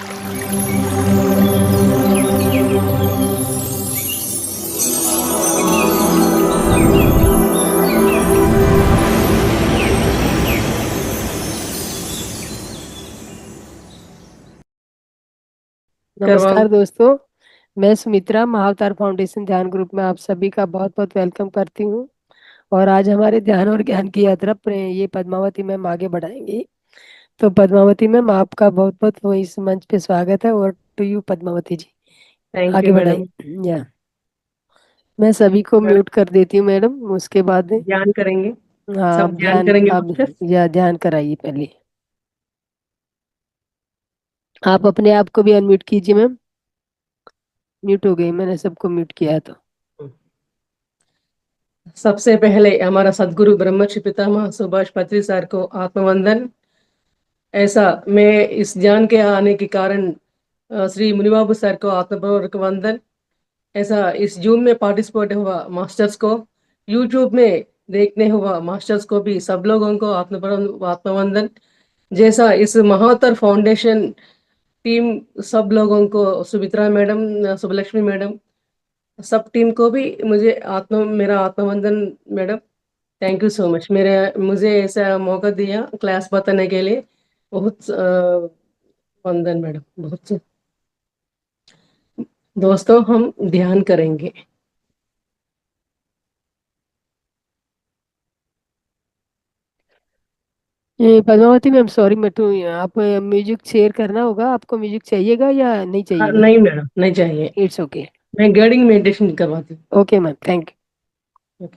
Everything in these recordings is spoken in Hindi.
करवाओ। नमस्कार दोस्तों। मैं सुमित्रा महाअवतार फाउंडेशन ध्यान ग्रुप में आप सभी का बहुत बहुत वेलकम करती हूँ। और आज हमारे ध्यान और ज्ञान की यात्रा ये पद्मावती मैम आगे बढ़ाएंगी। तो पद्मावती मैम, आपका बहुत बहुत वो इस मंच पे स्वागत है। और to you Padmavati ji, thank you आगे मैडम। बढ़ाइए। या मैं सभी को मैडम म्यूट कर देती हूँ मैडम, उसके बाद ध्यान करेंगे। हाँ सब आप ध्यान ध्यान करेंगे आप मास्टर। या ध्यान कराइए पहले। आप अपने आप को भी अनम्यूट कीजिए मैम। म्यूट हो गई, मैंने सबको म्यूट किया है तो। सबसे पहले हमारा सदगुरु ब्रह्मश्री पितामह सुभाष पत्री सर को आत्मवंदन। ऐसा मैं इस ज्ञान के आने के कारण श्री मुनिबाबू सर को आत्मपूर्वक वंदन। ऐसा इस जूम में पार्टिसिपेट हुआ मास्टर्स को, यूट्यूब में देखने हुआ मास्टर्स को भी सब लोगों को आत्मवंदन। जैसा इस महातर फाउंडेशन टीम सब लोगों को, सुमित्रा मैडम, सुबलक्ष्मी मैडम, सब टीम को भी मेरा आत्मवंदन madam. Thank you so much मेरे मुझे ऐसा मौका दिया क्लास बताने के लिए। बहुत वंदन मैडम, बहुत। दोस्तों हम ध्यान करेंगे। ये पद्मावती मैम, सॉरी मैं तो, आप म्यूजिक शेयर करना होगा, आपको म्यूजिक चाहिएगा या नहीं चाहिएगा? नहीं मैडम, नहीं चाहिए। It's okay. मैं गाइडिंग मेडिटेशन करवाती ओके मैम, थैंक हूँ।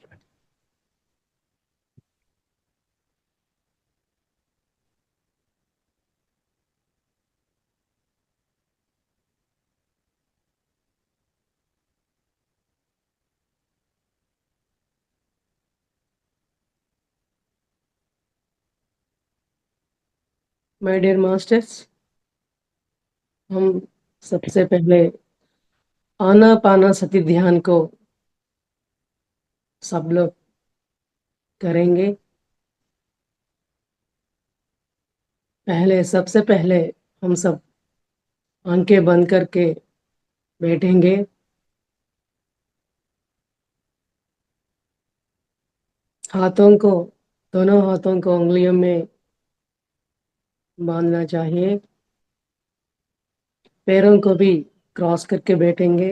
माय डियर मास्टर्स, हम सबसे पहले आनापाना सती ध्यान को सब लोग करेंगे। सबसे पहले हम सब आंखें बंद करके बैठेंगे। हाथों को, दोनों हाथों को उंगलियों में बांधना चाहिए। पैरों को भी क्रॉस करके बैठेंगे।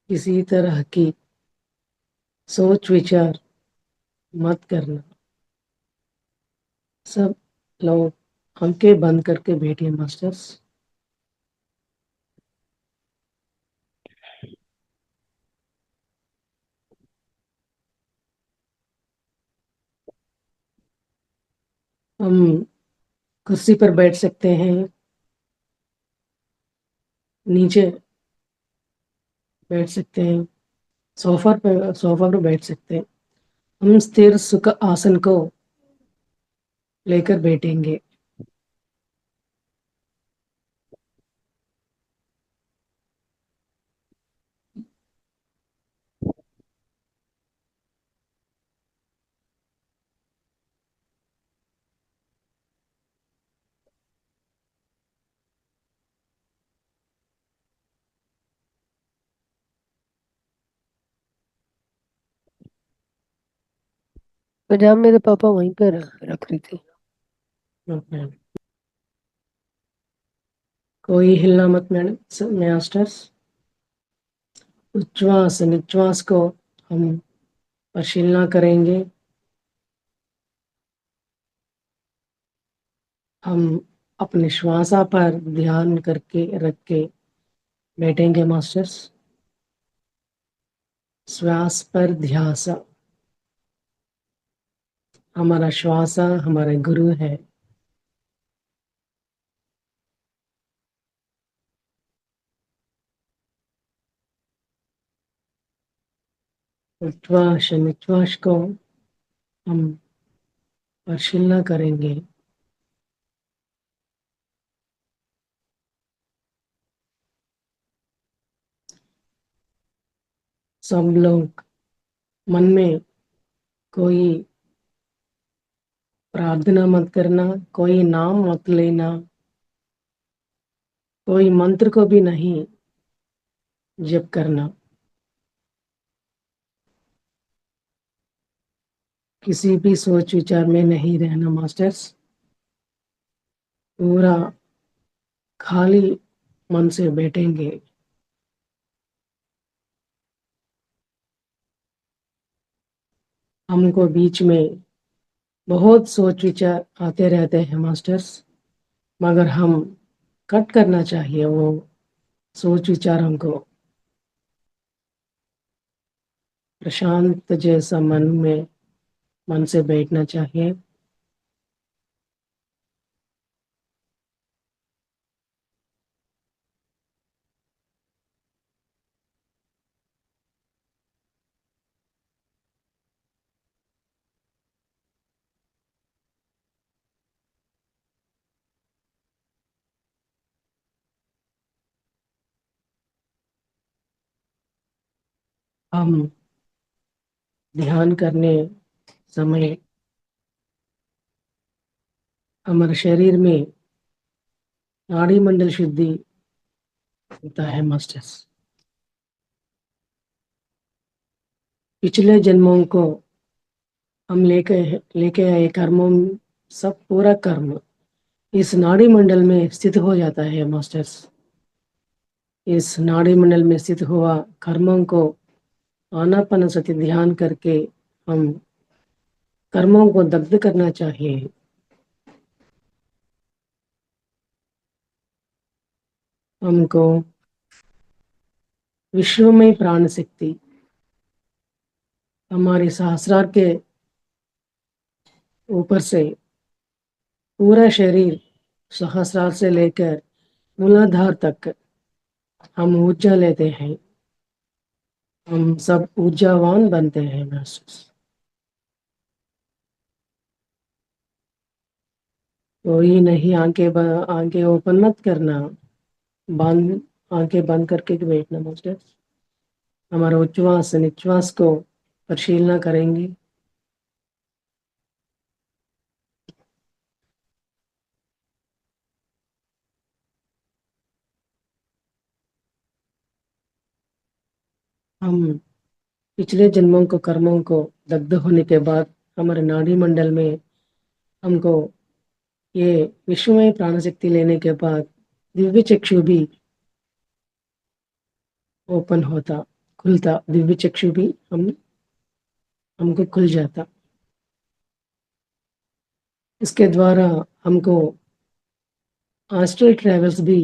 किसी तरह की सोच विचार मत करना। सब लोग आंखें बंद करके बैठिए मास्टर्स। हम कुर्सी पर बैठ सकते हैं, नीचे बैठ सकते हैं, सोफा पर बैठ सकते हैं। हम स्थिर सुख आसन को लेकर बैठेंगे। यू। जहाँ मेरे पापा वहीं पर रख रही थी। कोई हिलना मत मैडम, मास्टर्स। उच्छ्वास निश्वास को हम परिशीलना करेंगे। हम अपने श्वासा पर ध्यान करके रख के बैठेंगे मास्टर्स। श्वास पर ध्यास। हमारा श्वासा हमारा गुरु है। उच्छ्वास निश्वास को हम परिशीलना करेंगे। सब लोग मन में कोई प्रार्थना मत करना, कोई नाम मत लेना, कोई मंत्र को भी नहीं जप करना, किसी भी सोच विचार में नहीं रहना मास्टर्स। पूरा खाली मन से बैठेंगे। हमको बीच में बहुत सोच विचार आते रहते हैं मास्टर्स, मगर हम कट करना चाहिए वो सोच विचारों को। प्रशांत जैसा मन से बैठना चाहिए। हम ध्यान करने समय हमारे शरीर में नाड़ी मंडल शुद्धि होता है मास्टर्स। पिछले जन्मों को हम लेके आए कर्मों, सब पूरा कर्म इस नाड़ी मंडल में स्थित हो जाता है मास्टर्स। इस नाड़ी मंडल में स्थित हुआ कर्मों को आनापानसति ध्यान करके हम कर्मों को दग्ध करना चाहिए। हमको विश्व में प्राण शक्ति हमारे सहस्रार के ऊपर से पूरा शरीर, सहस्रार से लेकर मूलाधार तक हम ऊर्जा लेते हैं। हम सब ऊर्जावान बनते हैं मास्टर्स। कोई नहीं, आंखें ओपन मत करना, बंद, आंखें बंद करके बैठना मास्टर्स। हमारा उच्छ्वास निश्वास को परिशीलना करेंगे। हम पिछले जन्मों को कर्मों को दग्ध होने के बाद हमारे नाड़ी मंडल में हमको ये विश्व में प्राण शक्ति लेने के बाद दिव्य चक्षु भी ओपन होता, खुलता, दिव्य चक्षु भी हमको खुल जाता। इसके द्वारा हमको एस्ट्रल ट्रेवल्स भी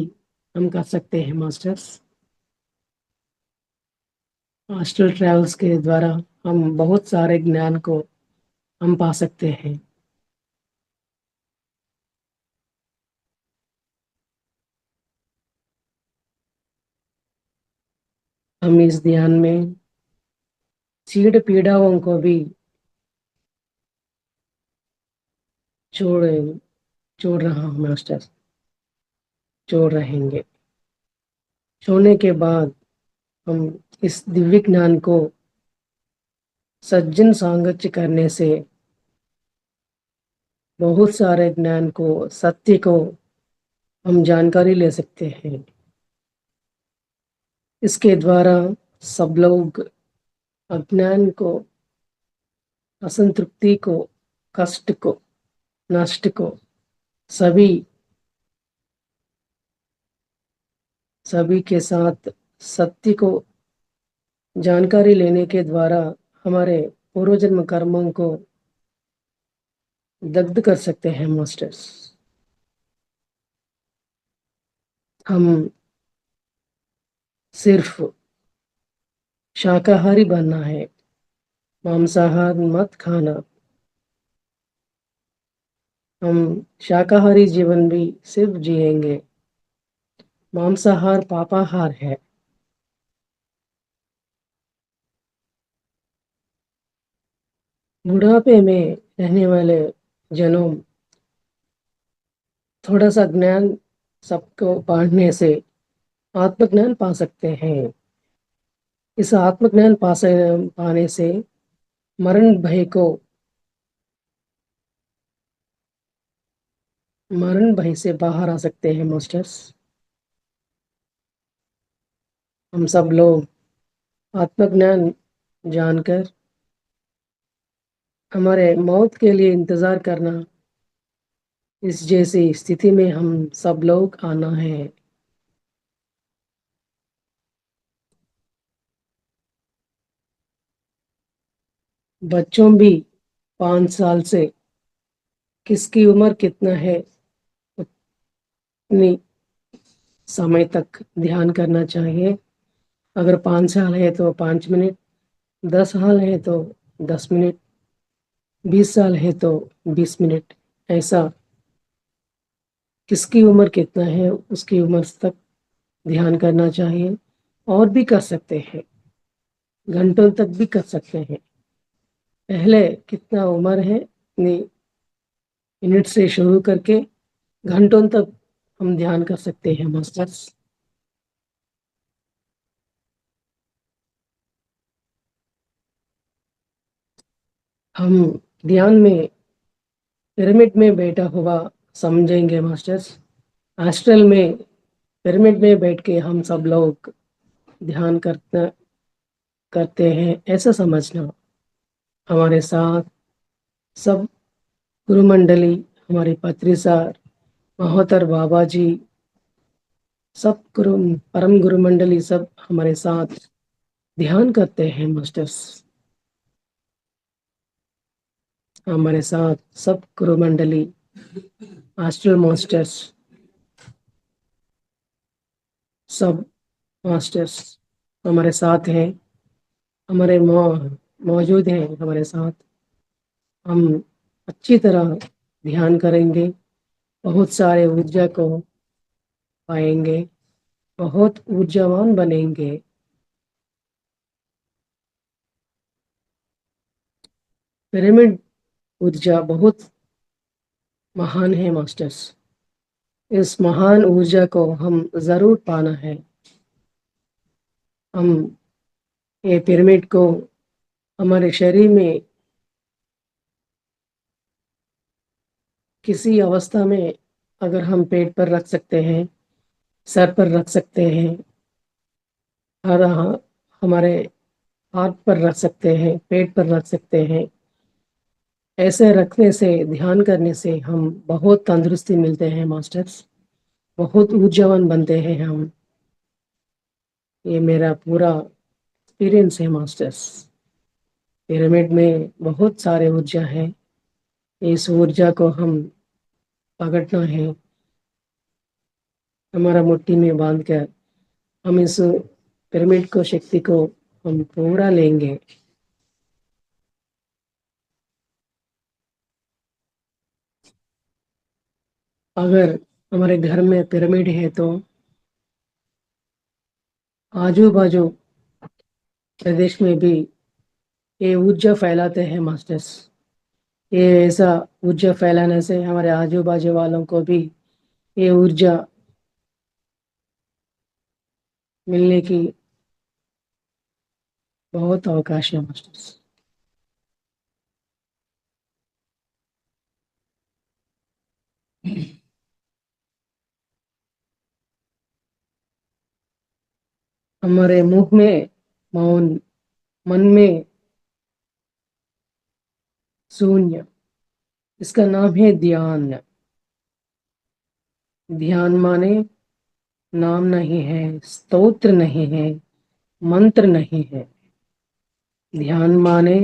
हम कर सकते हैं मास्टर्स। एस्ट्रल ट्रेवल्स के द्वारा हम बहुत सारे ज्ञान को हम पा सकते हैं। हम इस ध्यान में चीड़ पीड़ाओं को भी छोड़ छोड़ रहा हूँ मास्टर, छोड़ रहेंगे। छोड़ने के बाद हम इस दिव्य ज्ञान को सज्जन सांगत्य करने से बहुत सारे ज्ञान को, सत्य को हम जानकारी ले सकते हैं। इसके द्वारा सब लोग अज्ञान को, असंतृप्ति को, कष्ट को, नष्ट को, सभी सभी के साथ सत्य को जानकारी लेने के द्वारा हमारे पूर्व जन्म कर्मों को दग्ध कर सकते हैं मास्टर्स। हम सिर्फ शाकाहारी बनना है, मांसाहार मत खाना। हम शाकाहारी जीवन भी सिर्फ जिएंगे, मांसाहार पापाहार है। बुढ़ापे में रहने वाले जनों थोड़ा सा ज्ञान सबको बांटने से आत्मज्ञान पा सकते हैं। इस आत्मज्ञान पाने से मरण भय से बाहर आ सकते हैं मास्टर्स। हम सब लोग आत्मज्ञान जानकर हमारे मौत के लिए इंतजार करना, इस जैसी स्थिति में हम सब लोग आना है। बच्चों भी 5 साल से किसकी उम्र कितना है उतनी समय तक ध्यान करना चाहिए। अगर 5 साल है तो 5 मिनट, 10 साल है तो 10 मिनट, 20 साल है तो 20 मिनट, ऐसा किसकी उम्र कितना है उसकी उम्र तक ध्यान करना चाहिए। और भी कर सकते हैं, घंटों तक भी कर सकते हैं। पहले कितना उम्र है इतनी मिनट से शुरू करके घंटों तक हम ध्यान कर सकते हैं मास्टर्स। हम ध्यान में पिरामिड में बैठा हुआ समझेंगे मास्टर्स। एस्ट्रल में पिरामिड में बैठ के हम सब लोग ध्यान करते हैं, ऐसा समझना। हमारे साथ सब गुरु मंडली, हमारे पत्री सर, महोत्तर बाबा जी, सब गुरु, परम गुरु मंडली सब हमारे साथ ध्यान करते हैं मास्टर्स। हमारे साथ सब गुरु मंडली, एस्ट्रल मास्टर्स, सब मास्टर्स हमारे साथ हैं, हमारे मौजूद हैं हमारे साथ। हम अच्छी तरह ध्यान करेंगे, बहुत सारे ऊर्जा को पाएंगे, बहुत ऊर्जावान बनेंगे। पिरामिड ऊर्जा बहुत महान है मास्टर्स। इस महान ऊर्जा को हम जरूर पाना है। हम ये पिरामिड को हमारे शरीर में किसी अवस्था में अगर हम पेट पर रख सकते हैं, सर पर रख सकते हैं, और हमारे हाथ पर रख सकते हैं, पेट पर रख सकते हैं, ऐसे रखने से, ध्यान करने से हम बहुत तंदुरुस्ती मिलते हैं मास्टर्स, बहुत ऊर्जावान बनते हैं हम। ये मेरा पूरा एक्सपीरियंस है मास्टर्स। पिरामिड में बहुत सारे ऊर्जा है, इस ऊर्जा को हम पकड़ना है, हमारा मुट्ठी में बांध कर हम इस पिरामिड को, शक्ति को हम पूरा लेंगे। अगर हमारे घर में पिरामिड है तो आजू बाजू प्रदेश में भी ये ऊर्जा फैलाते हैं मास्टर्स। ये ऐसा ऊर्जा फैलाने से हमारे आजू बाजू वालों को भी ये ऊर्जा मिलने की बहुत अवकाश है मास्टर्स। हमारे मुंह में मौन, मन में शून्य, इसका नाम है ध्यान। ध्यान माने नाम नहीं है, स्तोत्र नहीं है, मंत्र नहीं है। ध्यान माने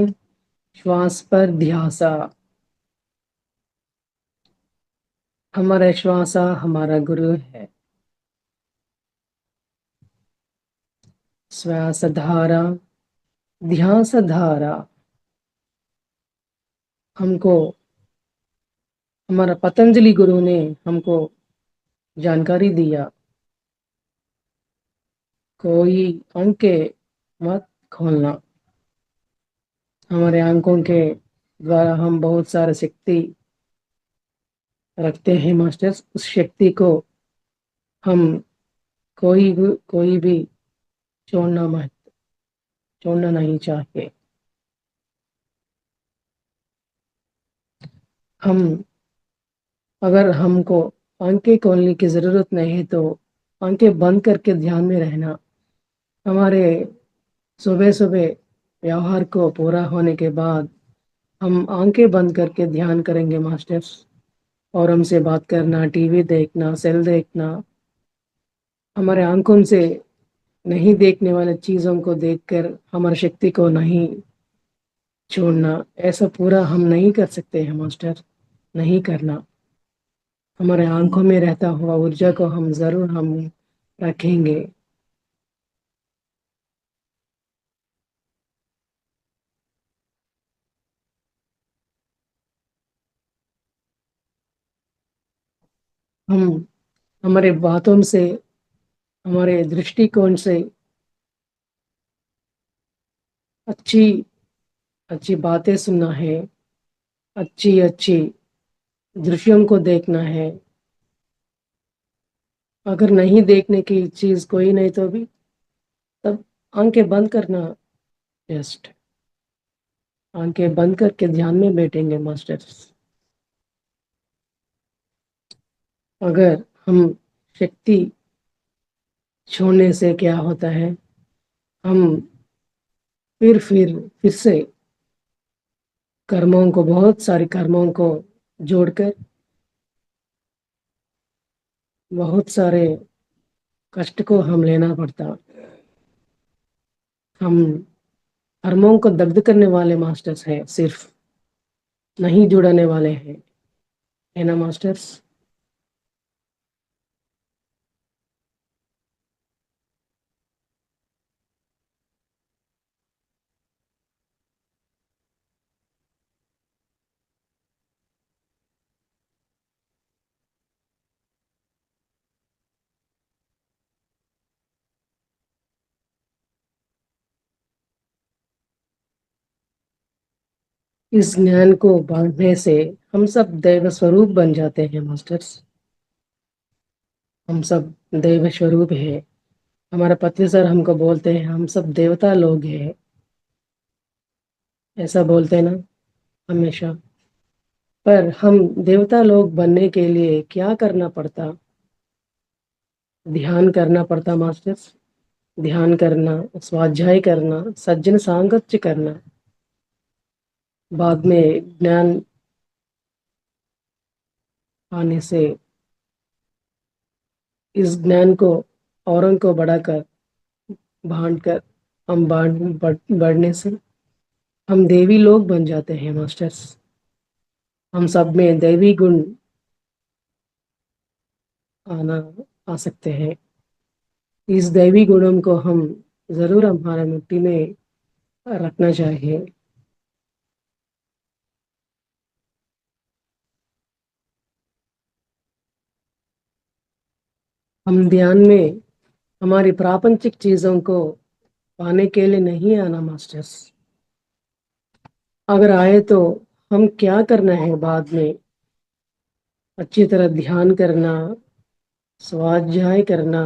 श्वास पर ध्यासा। हमारा श्वासा हमारा गुरु है। श्वास धारा, ध्यास धारा हमको हमारा पतंजलि गुरु ने हमको जानकारी दिया। कोई आंखें मत खोलना। हमारे आंखों के द्वारा हम बहुत सारे शक्ति रखते हैं मास्टर्स। उस शक्ति को हम कोई भी छोड़ना मत, छोड़ना नहीं चाहिए। हम अगर हमको आंखें खोलने की ज़रूरत नहीं है तो आंखें बंद करके ध्यान में रहना। हमारे सुबह सुबह व्यवहार को पूरा होने के बाद हम आंखें बंद करके ध्यान करेंगे मास्टर्स। और हमसे बात करना, टीवी देखना, सेल देखना, हमारे आंखों से नहीं देखने वाले चीज़ों को देखकर हमारी शक्ति को नहीं छोड़ना, ऐसा पूरा हम नहीं कर सकते हैं मास्टर। नहीं करना। हमारे आंखों में रहता हुआ ऊर्जा को हम ज़रूर हम रखेंगे। हम हमारे बातों से, हमारे दृष्टिकोण से अच्छी अच्छी बातें सुनना है, अच्छी अच्छी दृश्यों को देखना है। अगर नहीं देखने की चीज़ कोई नहीं तो भी तब आंखें बंद करना। जस्ट आंखें बंद करके ध्यान में बैठेंगे मास्टर्स। अगर हम शक्ति छोड़ने से क्या होता है, हम फिर से कर्मों को, बहुत सारे कर्मों को जोड़कर बहुत सारे कष्ट को हम लेना पड़ता। हम कर्मों को दग्ध करने वाले मास्टर्स हैं, सिर्फ नहीं जुड़ाने वाले हैं, है ना मास्टर्स। इस ज्ञान को बांटने से हम सब दैव स्वरूप बन जाते हैं मास्टर्स। हम सब दैव स्वरूप है। हमारा पति सर हमको बोलते हैं हम सब देवता लोग हैं, ऐसा बोलते हैं ना हमेशा। पर हम देवता लोग बनने के लिए क्या करना पड़ता? ध्यान करना पड़ता मास्टर्स। ध्यान करना, स्वाध्याय करना, सज्जन सांगत्य करना, बाद में ज्ञान आने से इस ज्ञान को औरों को बढ़ाकर बांट कर हम बढ़ने से हम देवी लोग बन जाते हैं मास्टर्स। हम सब में दैवी गुण आना आ सकते हैं। इस दैवी गुणों को हम जरूर हमारे मिट्टी में रखना चाहिए। हम ध्यान में हमारी प्रापंचिक चीजों को पाने के लिए नहीं आना मास्टर्स। अगर आए तो हम क्या करना है बाद में? अच्छी तरह ध्यान करना, स्वाध्याय करना,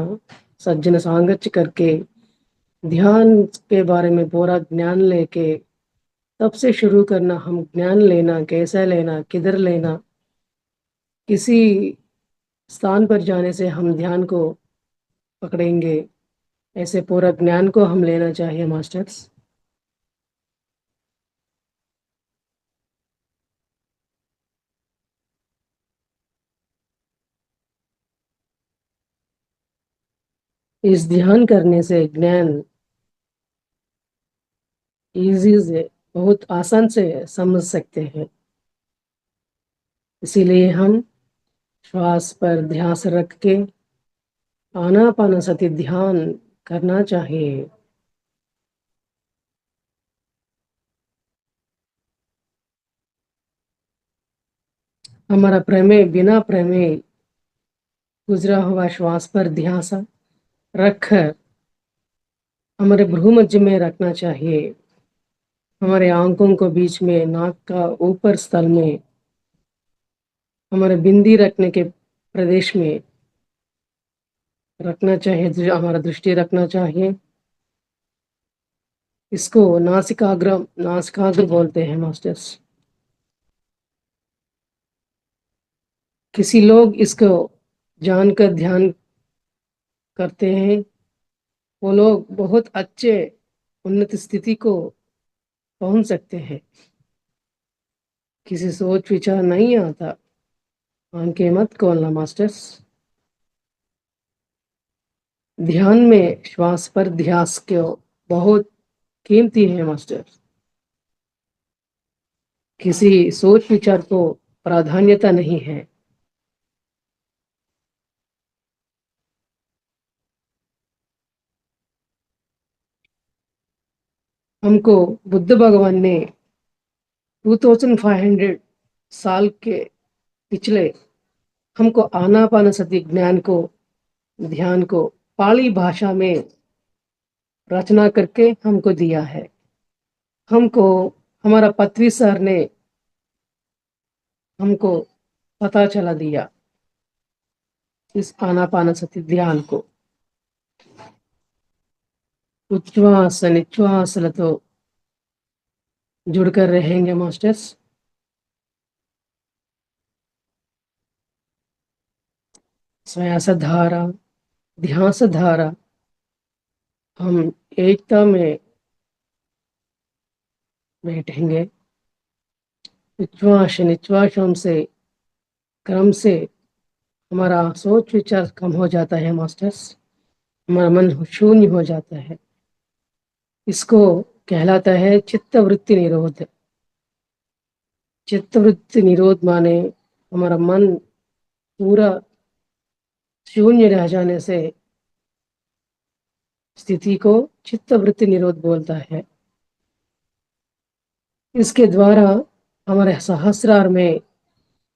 सज्जन सांगत्य करके ध्यान के बारे में पूरा ज्ञान लेके तब से शुरू करना। हम ज्ञान लेना कैसा लेना, किधर लेना, किसी स्थान पर जाने से हम ध्यान को पकड़ेंगे, ऐसे पूरा ज्ञान को हम लेना चाहिए मास्टर्स। इस ध्यान करने से ज्ञान इजी से, बहुत आसान से समझ सकते हैं। इसीलिए हम श्वास पर ध्यान रख के आनापानसति ध्यान करना चाहिए। हमारा प्रमेय, बिना प्रमेय गुजरा हुआ श्वास पर ध्यान रख हमारे भ्रू मध्य में रखना चाहिए। हमारे आंखों को बीच में, नाक का ऊपर स्थल में, हमारे बिंदी रखने के प्रदेश में रखना चाहिए, हमारा दृष्टि रखना चाहिए। इसको नासिकाग्र बोलते हैं मास्टर्स। किसी लोग इसको जानकर ध्यान करते हैं, वो लोग बहुत अच्छे उन्नत स्थिति को पहुंच सकते हैं। किसी सोच विचार नहीं आता, आंखें मत खोलना मास्टर्स। ध्यान में श्वास पर ध्यास क्यों बहुत कीमती है मास्टर। किसी सोच विचार को प्राधान्यता नहीं है। हमको बुद्ध भगवान ने 2500 साल के पिछले हमको आनापानसति ज्ञान को, ध्यान को पाली भाषा में रचना करके हमको दिया है। हमको हमारा पृथ्वी सर ने हमको पता चला दिया इस आनापानसति ध्यान को। उच्छ्वास निश्वासलतो जुड़कर रहेंगे मास्टर्स। श्वास धारा, ध्यास धारा, हम एकता में बैठेंगे। उच्छ्वास निश्वासों से क्रम से हमारा सोच विचार कम हो जाता है मास्टर्स। हमारा मन शून्य हो जाता है। इसको कहलाता है चित्त वृत्ति निरोध। चित्त वृत्ति निरोध माने हमारा मन पूरा शून्य रह जाने से स्थिति को चित्त वृत्ति निरोध बोलता है। इसके द्वारा हमारे सहस्रार में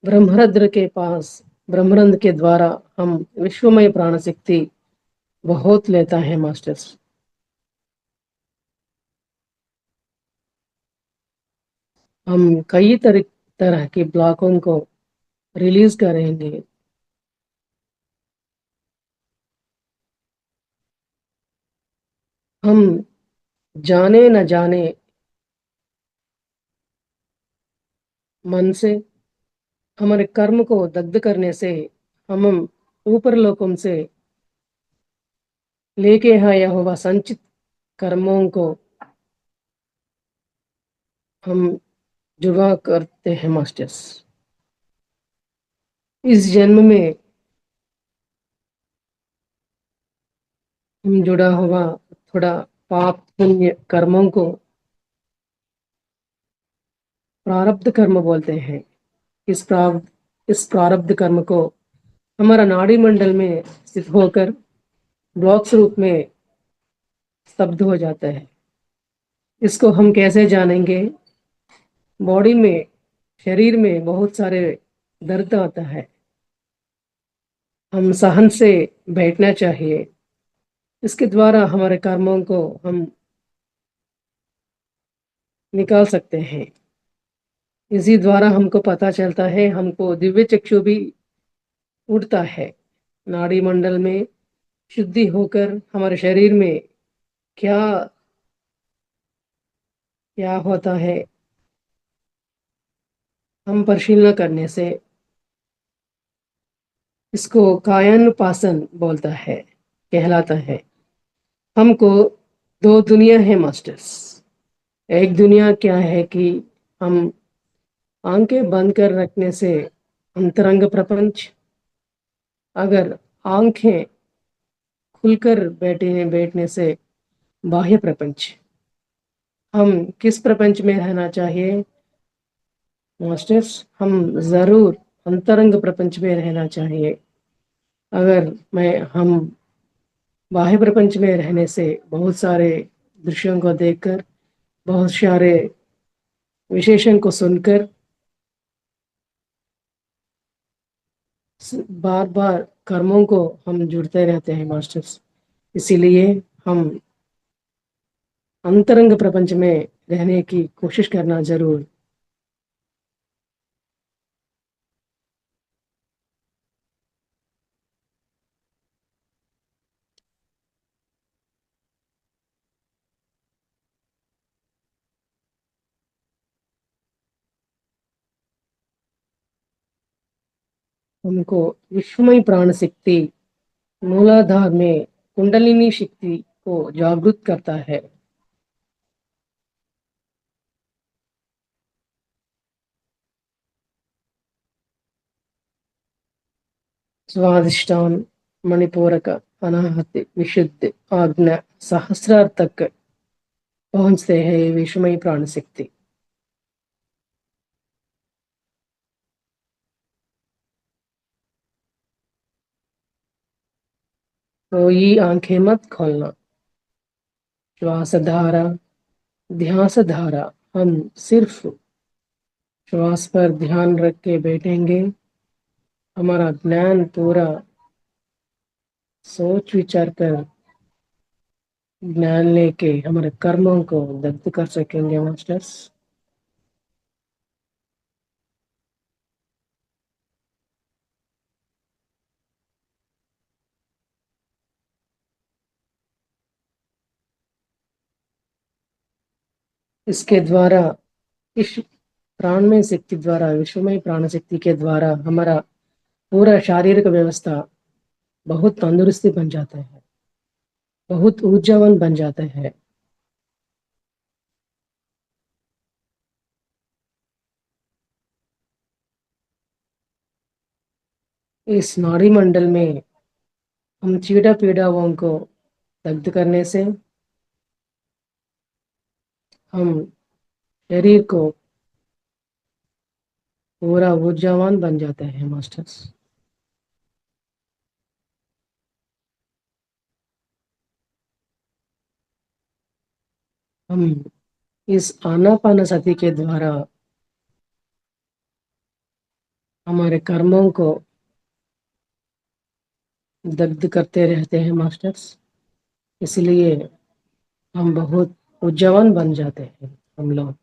ब्रह्मरंध्र के पास, ब्रह्मरंध्र के द्वारा हम विश्वमय प्राण शक्ति बहुत लेता है मास्टर्स। हम कई तरह के ब्लॉकों को रिलीज करेंगे। हम जाने न जाने मन से हमारे कर्म को दग्ध करने से हम ऊपर लोकों से लेके आया हुआ संचित कर्मों को हम जुड़ा करते हैं मास्टर्स। इस जन्म में हम जुड़ा हुआ थोड़ा पाप पुण्य कर्मों को प्रारब्ध कर्म बोलते हैं। इस प्रारब्ध कर्म को हमारा नाड़ी मंडल में स्थित होकर ब्लॉक्स रूप में स्तब्ध हो जाता है। इसको हम कैसे जानेंगे? बॉडी में, शरीर में बहुत सारे दर्द आता है। हम सहन से बैठना चाहिए। इसके द्वारा हमारे कर्मों को हम निकाल सकते हैं। इसी द्वारा हमको पता चलता है, हमको दिव्य चक्षु भी उठता है। नाड़ी मंडल में शुद्धि होकर हमारे शरीर में क्या क्या होता है, हम परिशीलना करने से इसको कायानुपासन बोलता है, कहलाता है। हमको दो दुनिया है मास्टर्स। एक दुनिया क्या है कि हम आंखें बंद कर रखने से अंतरंग प्रपंच, अगर आंखें खुलकर बैठने से बाह्य प्रपंच। हम किस प्रपंच में रहना चाहिए मास्टर्स? हम जरूर अंतरंग प्रपंच में रहना चाहिए। अगर हम बाह्य प्रपंच में रहने से बहुत सारे दृश्यों को देखकर, बहुत सारे विशेषण को सुनकर बार बार कर्मों को हम जुड़ते रहते हैं मास्टर्स। इसीलिए हम अंतरंग प्रपंच में रहने की कोशिश करना जरूर। हमको विश्वमय प्राण शक्ति मूलाधार में कुंडलिनी शक्ति को जागृत करता है। स्वादिष्टान मणिपूरक अनाहति विशुद्ध आज्ञा सहस्रार तक पहुंचते हैं ये विश्वमय प्राण शक्ति। तो ये आंखें मत खोलना, श्वास धारा ध्यास धारा, हम सिर्फ श्वास पर ध्यान रख के बैठेंगे। हमारा ज्ञान पूरा सोच विचार कर ज्ञान लेके हमारे कर्मों को दग्ध कर सकेंगे मास्टर्स। इसके द्वारा, इस प्राणमय शक्ति द्वारा, विश्वमय प्राण शक्ति के द्वारा हमारा पूरा शारीरिक व्यवस्था बहुत तंदुरुस्ती बन जाता है, बहुत ऊर्जावान बन जाता है। इस नाड़ी मंडल में हम चीड़ा पीड़ाओं को दग्ध करने से हम शरीर को पूरा ऊर्जावान बन जाते हैं मास्टर्स। हम इस आनापानसति के द्वारा हमारे कर्मों को दग्ध करते रहते हैं मास्टर्स। इसलिए हम बहुत ऊर्जावान बन जाते हैं हम लोग।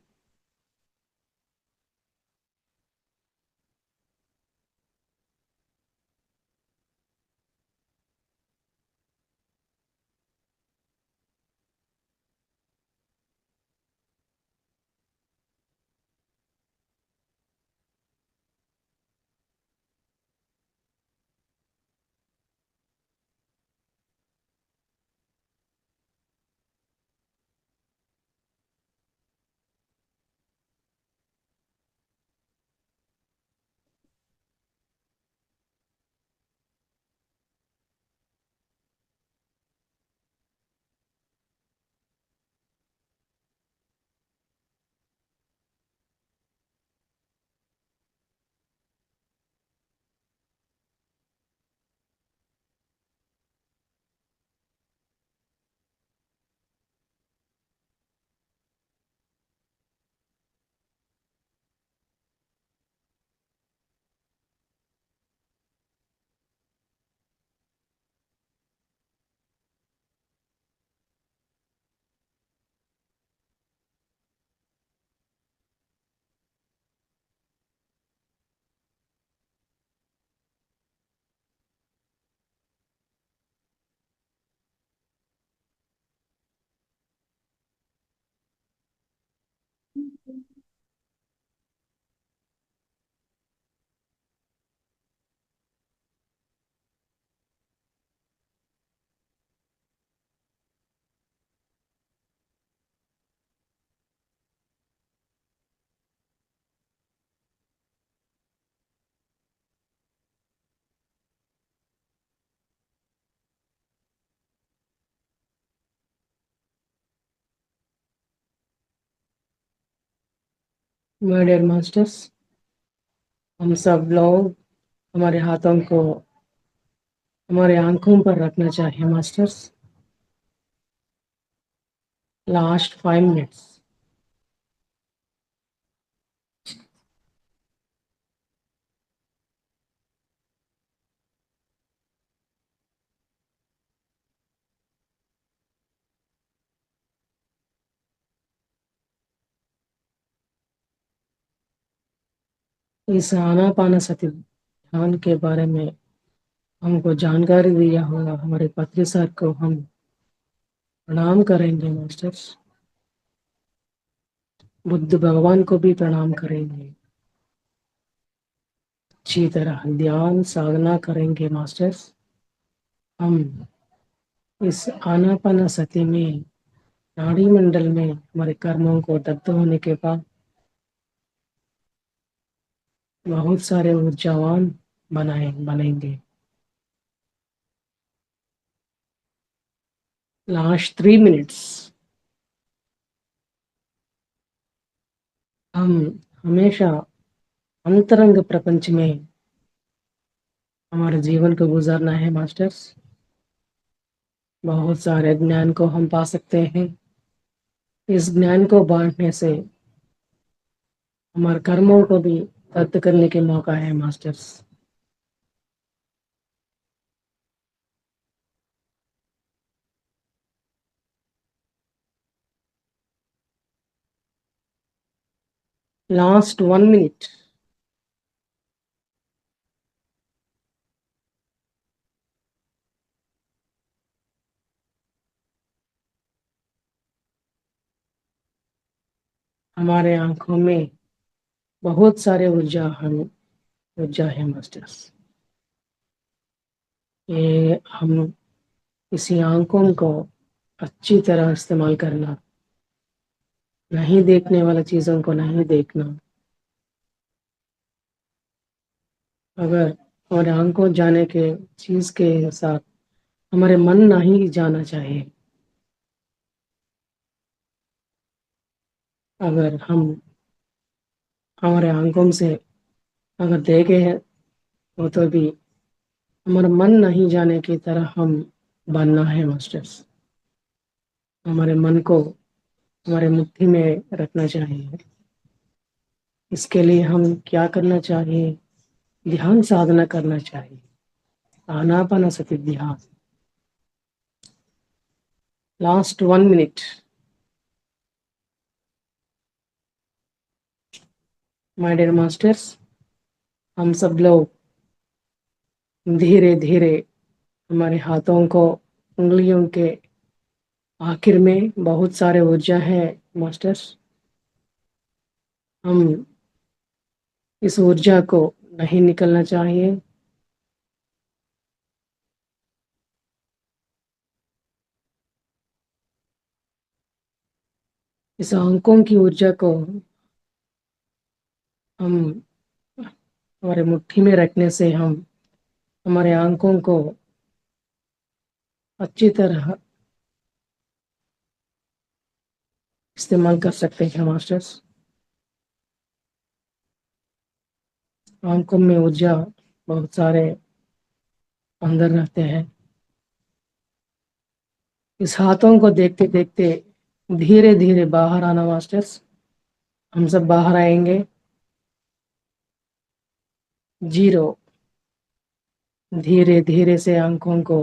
माय डियर मास्टर्स, हम सब लोग हमारे हाथों को हमारे आंखों पर रखना चाहिए मास्टर्स। Last 5 minutes. इस आनापानसति ध्यान के बारे में हमको जानकारी दिया होगा हमारे पत्री सर को हम प्रणाम करेंगे मास्टर्स। बुद्ध भगवान को भी प्रणाम करेंगे। अच्छी तरह ध्यान साधना करेंगे मास्टर्स। हम इस आनापानसति में नाड़ी मंडल में हमारे कर्मों को दग्ध होने के बाद बहुत सारे ऊर्जावान बनेंगे। लास्ट 3 मिनट्स हम हमेशा अंतरंग प्रपंच में हमारे जीवन को गुजारना है मास्टर्स। बहुत सारे ज्ञान को हम पा सकते हैं। इस ज्ञान को बांटने से हमारे कर्मों को भी दग्ध करने के मौका है मास्टर्स। Last 1 minute. हमारे आंखों में बहुत सारे ऊर्जा है मास्टर्स। ये हम इसी आंखों को अच्छी तरह इस्तेमाल करना, नहीं देखने वाली चीजों को नहीं देखना। अगर और आंखों जाने के चीज के साथ हमारे मन नहीं जाना चाहिए। अगर हम हमारे आंखों से अगर देखे हैं तो भी हमारा मन नहीं जाने की तरह हम बनना है मास्टर्स। हमारे मन को हमारे मुट्ठी में रखना चाहिए। इसके लिए हम क्या करना चाहिए? ध्यान साधना करना चाहिए। आनापानसति ध्यान। Last 1 minute. My dear masters, हम सब लोग धीरे धीरे हमारे हाथों को उंगलियों के आखिर में बहुत सारे ऊर्जा है मास्टर्स। हम इस ऊर्जा को नहीं निकलना चाहिए। इस अंकों की ऊर्जा को हम हमारे मुट्ठी में रखने से हम हमारे आंखों को अच्छी तरह इस्तेमाल कर सकते हैं मास्टर्स। आंखों में ऊर्जा बहुत सारे अंदर रहते हैं। इस हाथों को देखते देखते धीरे धीरे बाहर आना मास्टर्स। हम सब बाहर आएंगे। 0। धीरे धीरे से आंखों को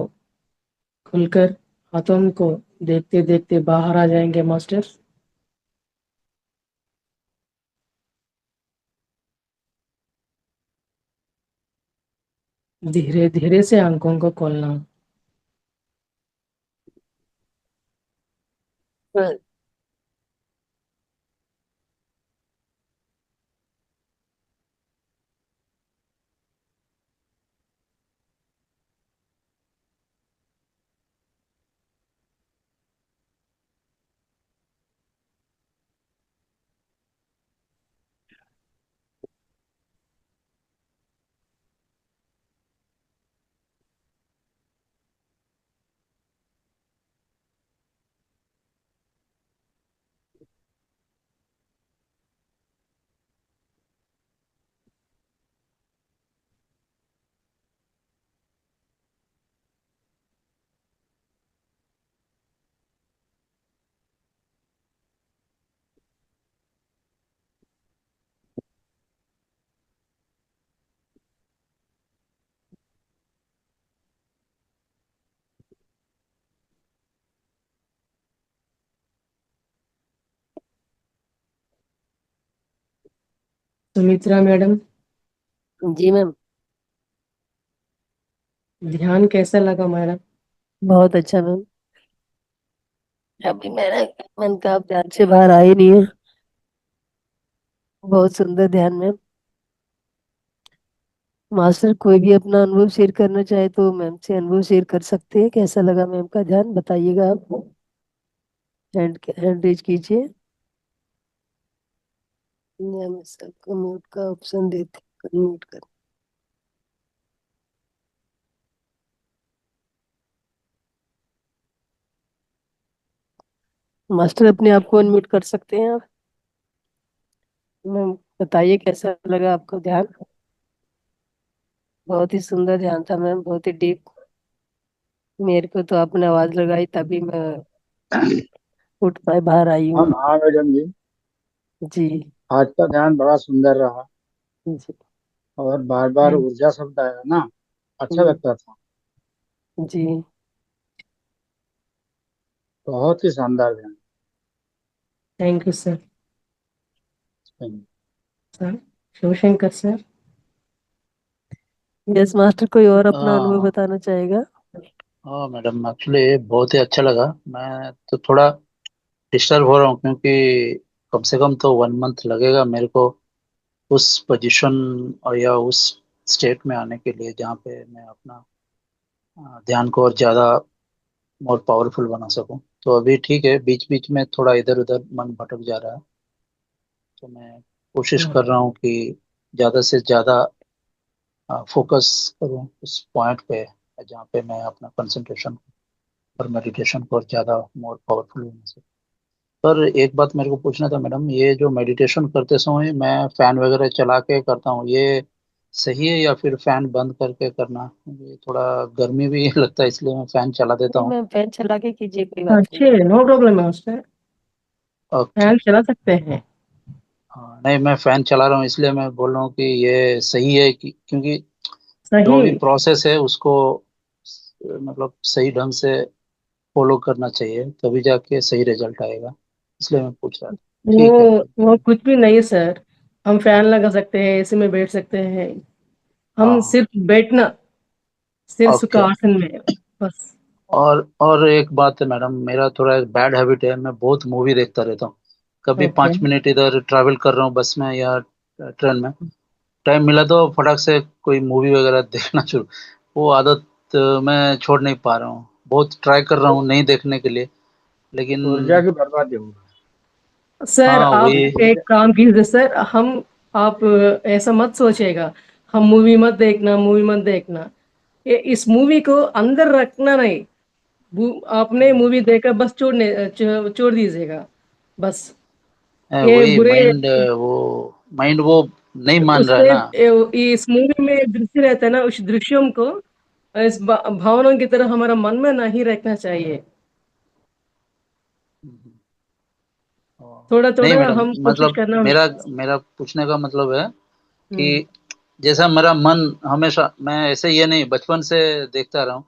खुलकर हाथों को देखते देखते बाहर आ जाएंगे मास्टर्स। धीरे धीरे से आंखों को खोलना। सुमित्रा मैडम, जी मैम। ध्यान कैसा लगा मैडम? बहुत अच्छा मैम। अभी मेरा मन का आप ध्यान से बाहर आ ही नहीं है। बहुत सुंदर ध्यान मैम। मास्टर कोई भी अपना अनुभव शेयर करना चाहे तो मैम से अनुभव शेयर कर सकते हैं। कैसा लगा मैम का ध्यान, बताइएगा आप। हैंड रेज कीजिए। मैम सबको म्यूट का ऑप्शन देते, म्यूट कर। मास्टर अपने आप को अनम्यूट कर सकते हैं आप। मैम बताइए कैसा लगा आपको ध्यान। बहुत ही सुंदर ध्यान था मैम, बहुत ही डीप। मेरे को तो आपने आवाज लगाई तभी मैं उठ पाए, बाहर आई हूँ। हम हाँ मैडम जी। जी। आज का ध्यान बड़ा सुंदर रहा जी। और बार बार थैंक ऊर्जा शब्द आया ना, अच्छा यू। लगता था। जी। बहुत ही शानदार ध्यान। Thank you sir. Thank you। Sir Shivshankar sir. Yes master, कोई और अपना अनुभव हाँ बताना चाहेगा। हाँ मैडम, एक्चुअली बहुत ही अच्छा लगा। मैं तो थोड़ा डिस्टर्ब हो रहा हूँ क्योंकि कम से कम तो 1 मंथ लगेगा मेरे को उस पोजीशन और या उस स्टेट में आने के लिए जहाँ पे मैं अपना ध्यान को और ज़्यादा मोर पावरफुल बना सकूँ। तो अभी ठीक है, बीच बीच में थोड़ा इधर उधर मन भटक जा रहा है। तो मैं कोशिश कर रहा हूँ कि ज़्यादा से ज़्यादा फोकस करूँ उस पॉइंट पे जहाँ पे मैं अपना कंसंट्रेशन और मेडिटेशन को और ज़्यादा मोर पावरफुल होने से। पर एक बात मेरे को पूछना था मैडम, ये जो मेडिटेशन करते समय मैं फैन वगैरह चला के करता हूँ, ये सही है या फिर फैन बंद करके करना? मुझे थोड़ा गर्मी भी लगता है इसलिए मैं फैन चला देता नहीं हूँ। मैम, फैन चला के कीजिए, कोई बात नहीं अच्छे, है। नो प्रॉब्लम है उसमें। ओके। फैन चला सकते हैं। हाँ नहीं, मैं फैन चला रहा हूँ इसलिए मैं बोल रहा हूँ कि ये सही है कि, क्योंकि जो सही। भी प्रोसेस है उसको मतलब सही ढंग से फॉलो करना चाहिए, तभी जाके सही रिजल्ट आएगा। इसलिए मैं पूछ रहा था। वो ठीक है। वो कुछ भी नहीं सर। हम फैन लगा सकते हैं, एसी में बैठ सकते हैं। हाँ हम हाँ। सिर्फ बैठना, सिर ओके। सुखासन में, बस। और एक बात है मैडम, मेरा थोड़ा एक बैड हैबिट है, मैं बहुत मूवी देखता रहता हूँ। कभी ओके। 5 मिनट इधर ट्रैवल कर रहा हूँ बस में या ट्रेन में, टाइम मिला तो फटाक से कोई मूवी वगैरह देखना शुरू। वो आदत मैं छोड़ नहीं पा रहा हूँ। बहुत ट्राई कर रहा हूँ नहीं देखने के लिए, लेकिन ऊर्जा की बर्बादी हो रही सर हाँ आप वही। एक काम कीजिए सर, हम आप ऐसा मत सोचिएगा। हम मूवी मत देखना, मूवी मत देखना। ये इस मूवी को अंदर रखना नहीं। आपने मूवी देखा, बस छोड़ दीजिएगा, बस। ये वही बुरे माइंड, वो माइंड वो नहीं मान रहा है उससे ना। इस मूवी में एक दृश्य रहता है ना, उस दृश्यों को इस भावनाओं की तरह हमारा मन में नहीं रखना चाहिए। थोड़ा नहीं थोड़ा मैडम, हम कोशिश मतलब करना। मेरा मेरा पूछने का मतलब है हम्म। कि जैसा मेरा मन हमेशा, मैं ऐसे ये नहीं बचपन से देखता रहा हूँ,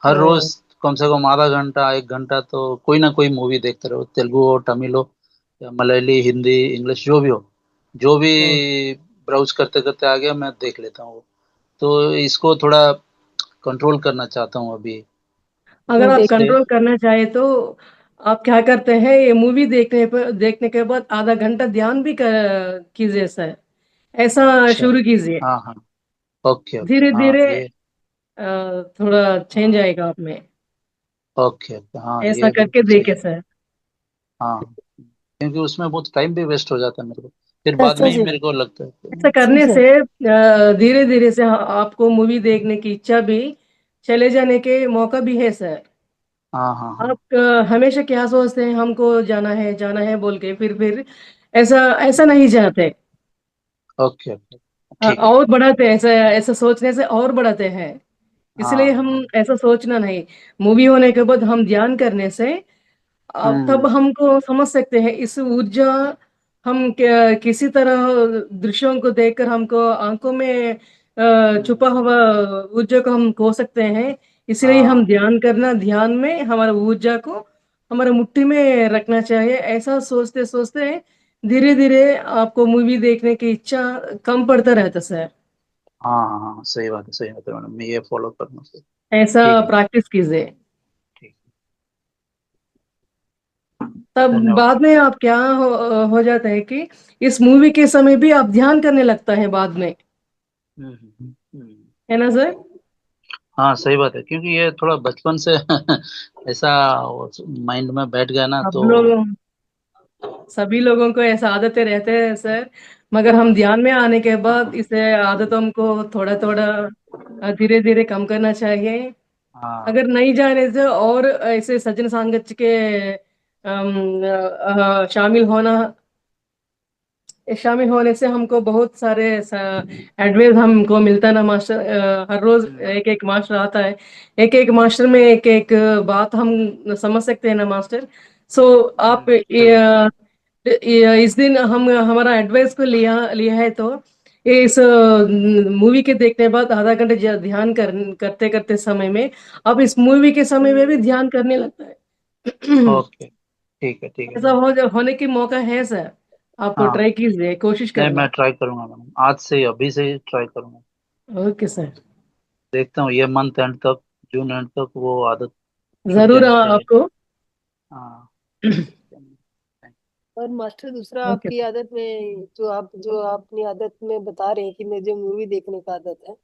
हर ओ, रोज कम से कम आधा घंटा 1 घंटा तो कोई ना कोई मूवी देखते रहो, तेलुगु हो, तमिल हो, या मलयाली, हिंदी, इंग्लिश, जो भी हो, जो भी ओ। ब्राउज करते करते आ गया मैं देख लेता हूँ। तो इसको थोड़ा कंट्रोल करना चाहता हूँ अभी। अगर आप इसलिए कंट्रोल करना चाहे तो आप क्या करते हैं, ये मूवी देखने के बाद आधा घंटा ध्यान भी कीजिए सर। ऐसा अच्छा। शुरू कीजिए। हाँ हाँ। Okay okay. धीरे हाँ धीरे ये। थोड़ा चेंज हाँ। आएगा आप में। Okay okay. हाँ ऐसा ये करके बिल्कुल सही देखे है। सर। हाँ, क्योंकि उसमें बहुत टाइम भी वेस्ट हो जाता है मेरे को, फिर बाद अच्छा में ही जी। मेरे को लगता है ऐसा अच्छा करने जी। से धीरे धीरे से आपको मूवी देखने की इच्छा भी चले जाने के मौका भी है सर। हाँ हाँ हाँ। आप हमेशा क्या सोचते हैं, हमको जाना है बोल के, फिर ऐसा ऐसा नहीं जाते। Okay okay. ठीक है। और बढ़ाते हैं, ऐसा ऐसा सोचने से और बढ़ाते हैं। हाँ इसलिए हम हाँ। ऐसा सोचना नहीं। मूवी होने के बाद हम ध्यान करने से अब तब हम्म। हमको समझ सकते हैं इस ऊर्जा। हम किसी तरह दृश्यों को देखकर हमको आंखों में छुपा हम्म। हुआ ऊर्जा को हम खो सकते हैं। इसलिए हम हाँ ध्यान करना, ध्यान में हमारा ऊर्जा को हमारे मुट्ठी में रखना चाहिए। ऐसा सोचते सोचते धीरे धीरे आपको मूवी देखने की इच्छा कम पड़ता रहता सर। हाँ हाँ हाँ, सही बात है मैडम, मैं ये फॉलो करना सही। ऐसा ठीक है मैडम। प्रैक्टिस कीजिए। ठीक है। तब धन्यवाद। बाद में आप क्या हो जाता है कि इस मूवी के समय भी आप ध्यान करने लगता है बाद में। हम्म। है ना सर? हाँ सही बात है, क्योंकि ये थोड़ा बचपन से ऐसा माइंड में बैठ गया ना, सब तो लोग, सभी लोगों को ऐसा आदतें रहते हैं सर, मगर हम ध्यान में आने के बाद इसे आदतों को थोड़ा थोड़ा धीरे धीरे कम करना चाहिए। हाँ। अगर नहीं जाने से और ऐसे सज्जन संगत के शामिल होना, शामिल होने से हमको बहुत सारे एडवाइस हमको मिलता है ना मास्टर। हर रोज एक एक मास्टर आता है, एक एक मास्टर में एक एक बात हम समझ सकते हैं ना मास्टर। सो आप सही बात। इस दिन हम हमारा एडवाइस को लिया लिया है, तो इस मूवी के देखने के बाद आधा घंटे ध्यान करते करते समय में अब इस मूवी के समय में भी ध्यान करने लगता है। ओके, ठीक है ठीक है ऐसा मैम। होने की मौका है सर, आप हाँ, ट्राई कीजिए, कोशिश नहीं मैं करना। ट्राई करूंगा मैम, आज से ही, अभी से ही ट्राई करूंगा। ओके सर, देखता हूँ ये मंथ एंड तक, जून एंड तक वो आदत छूट जरूर जानी चाहिए। आपको। हाँ। और मास्टर दूसरा ओके। आपकी आदत में जो अपनी आदत में बता रहे हैं कि मुझे मूवी देखने का आदत है,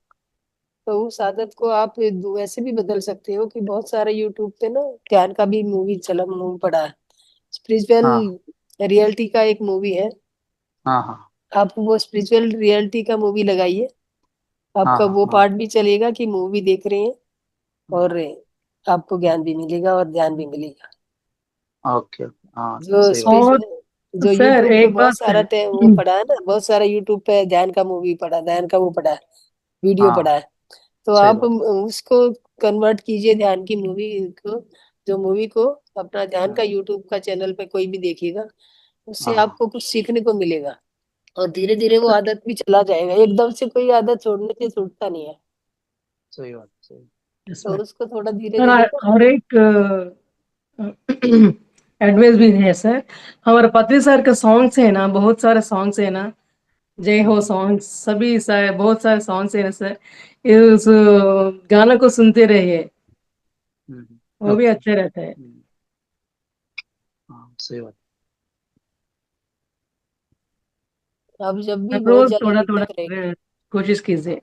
तो उस आदत को आप वैसे भी बदल सकते हो कि बहुत सारे यूट्यूब पे ना ध्यान का भी मूवी मूवी पड़ा है। स्पिरिचुअल हाँ रियलिटी का एक मूवी है। हाँ हाँ आप वो स्पिरिचुअल रियलिटी का मूवी लगाइए, हाँ आपका हाँ वो हाँ। पार्ट भी चलेगा कि मूवी देख रहे हैं, और आपको ज्ञान भी मिलेगा और ध्यान भी मिलेगा। ओके ओके, हाँ जो सही बात। और जो सर यूट्यूब पे एक बहुत बात सारा है। वो पड़ा है ना, बहुत सारा यूट्यूब पे ध्यान का मूवी पड़ा, ध्यान का वो पड़ा है, वीडियो पड़ा हाँ है। तो सही आप बात। उसको कन्वर्ट कीजिए ध्यान की मूवी को, जो मूवी को अपना ध्यान का यूट्यूब का चैनल पे कोई भी देखेगा, उससे हाँ आपको कुछ सीखने को मिलेगा, और धीरे धीरे वो आदत भी चला जाएगा। एकदम से कोई आदत छोड़ने से छूटता नहीं है, सही बात सही। तो सर, उसको थोड़ा धीरे धीरे ना। और एक एडवाइस भी है सर, हमारे पत्री सर के सॉन्ग्स है ना, बहुत सारे सॉन्ग्स है ना, जय हो सॉन्ग्स, सभी सारे बहुत सारे सॉन्ग्स है ना सर, इस गाना को सुनते रहिए, वो भी ओके। अच्छा रहता है। हाँ सही बात। अब जब भी हर बहुत रोज ज्यादा थोड़ा थोड़ा दिक्कत रहेगी। कोशिश कीजिए।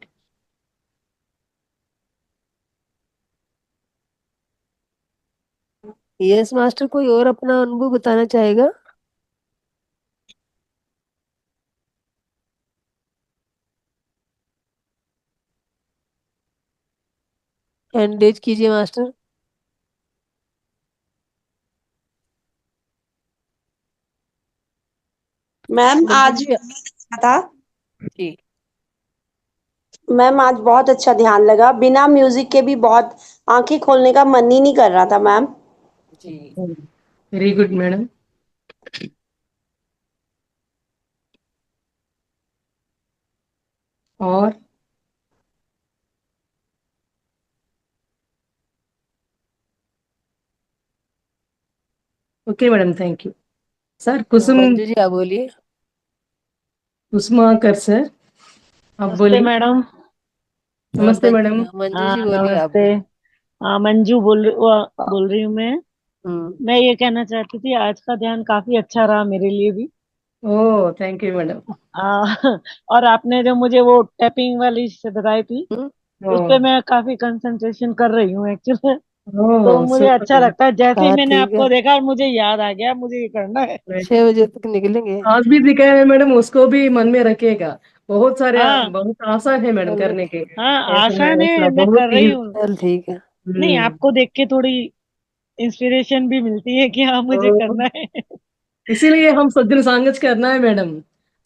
यस मास्टर, कोई और अपना अनुभव बताना चाहेगा? हैंड रेज कीजिए मास्टर। मैम मंजू आज जी। बहुत अच्छा था। जी। मैम आज बहुत अच्छा ध्यान लगा, बिना म्यूजिक के भी बहुत आंखें खोलने का मन ही नहीं कर रहा था मैम। जी। Very good madam. और okay madam, thank you sir. Manju ji आप बोलिए। कुसुमाकर सर, आप नमस्ते बोलिए। मैडम। नमस्ते मैडम। मंजू हाँ जी बोलिए, आप नमस्ते। बोलिए। हाँ मंजू बोल रही हूँ मैं। हम्म। मैं ये कहना चाहती थी, आज का ध्यान काफी अच्छा रहा मेरे लिए भी। Oh thank you madam. Ah, और आपने जो मुझे वो टैपिंग वाली से बताई थी, हम्म। उस पे ओह मैं काफी कंसंट्रेशन कर रही हूँ एक्चुअली। तो ओह मुझे अच्छा सुपर। लगता है, जैसे ही हाँ मैंने ठीक है, आपको देखा और मुझे याद आ गया मुझे ये करना है। 6 बजे तक निकलेंगे। आज भी दिखाया है मैडम, उसको भी मन में रखिएगा, बहुत सारे, हाँ बहुत आसान है मैडम चलो करने के। हाँ, ऐसा आसान है, ऐसा मैं बहुत कर ही। रही हूँ। चल ठीक है। नहीं, आपको देख के थोड़ी इंस्पिरेशन भी मिलती है कि हाँ मुझे तो करना है। इसीलिए हम सज्जन सांगत करना है मैडम,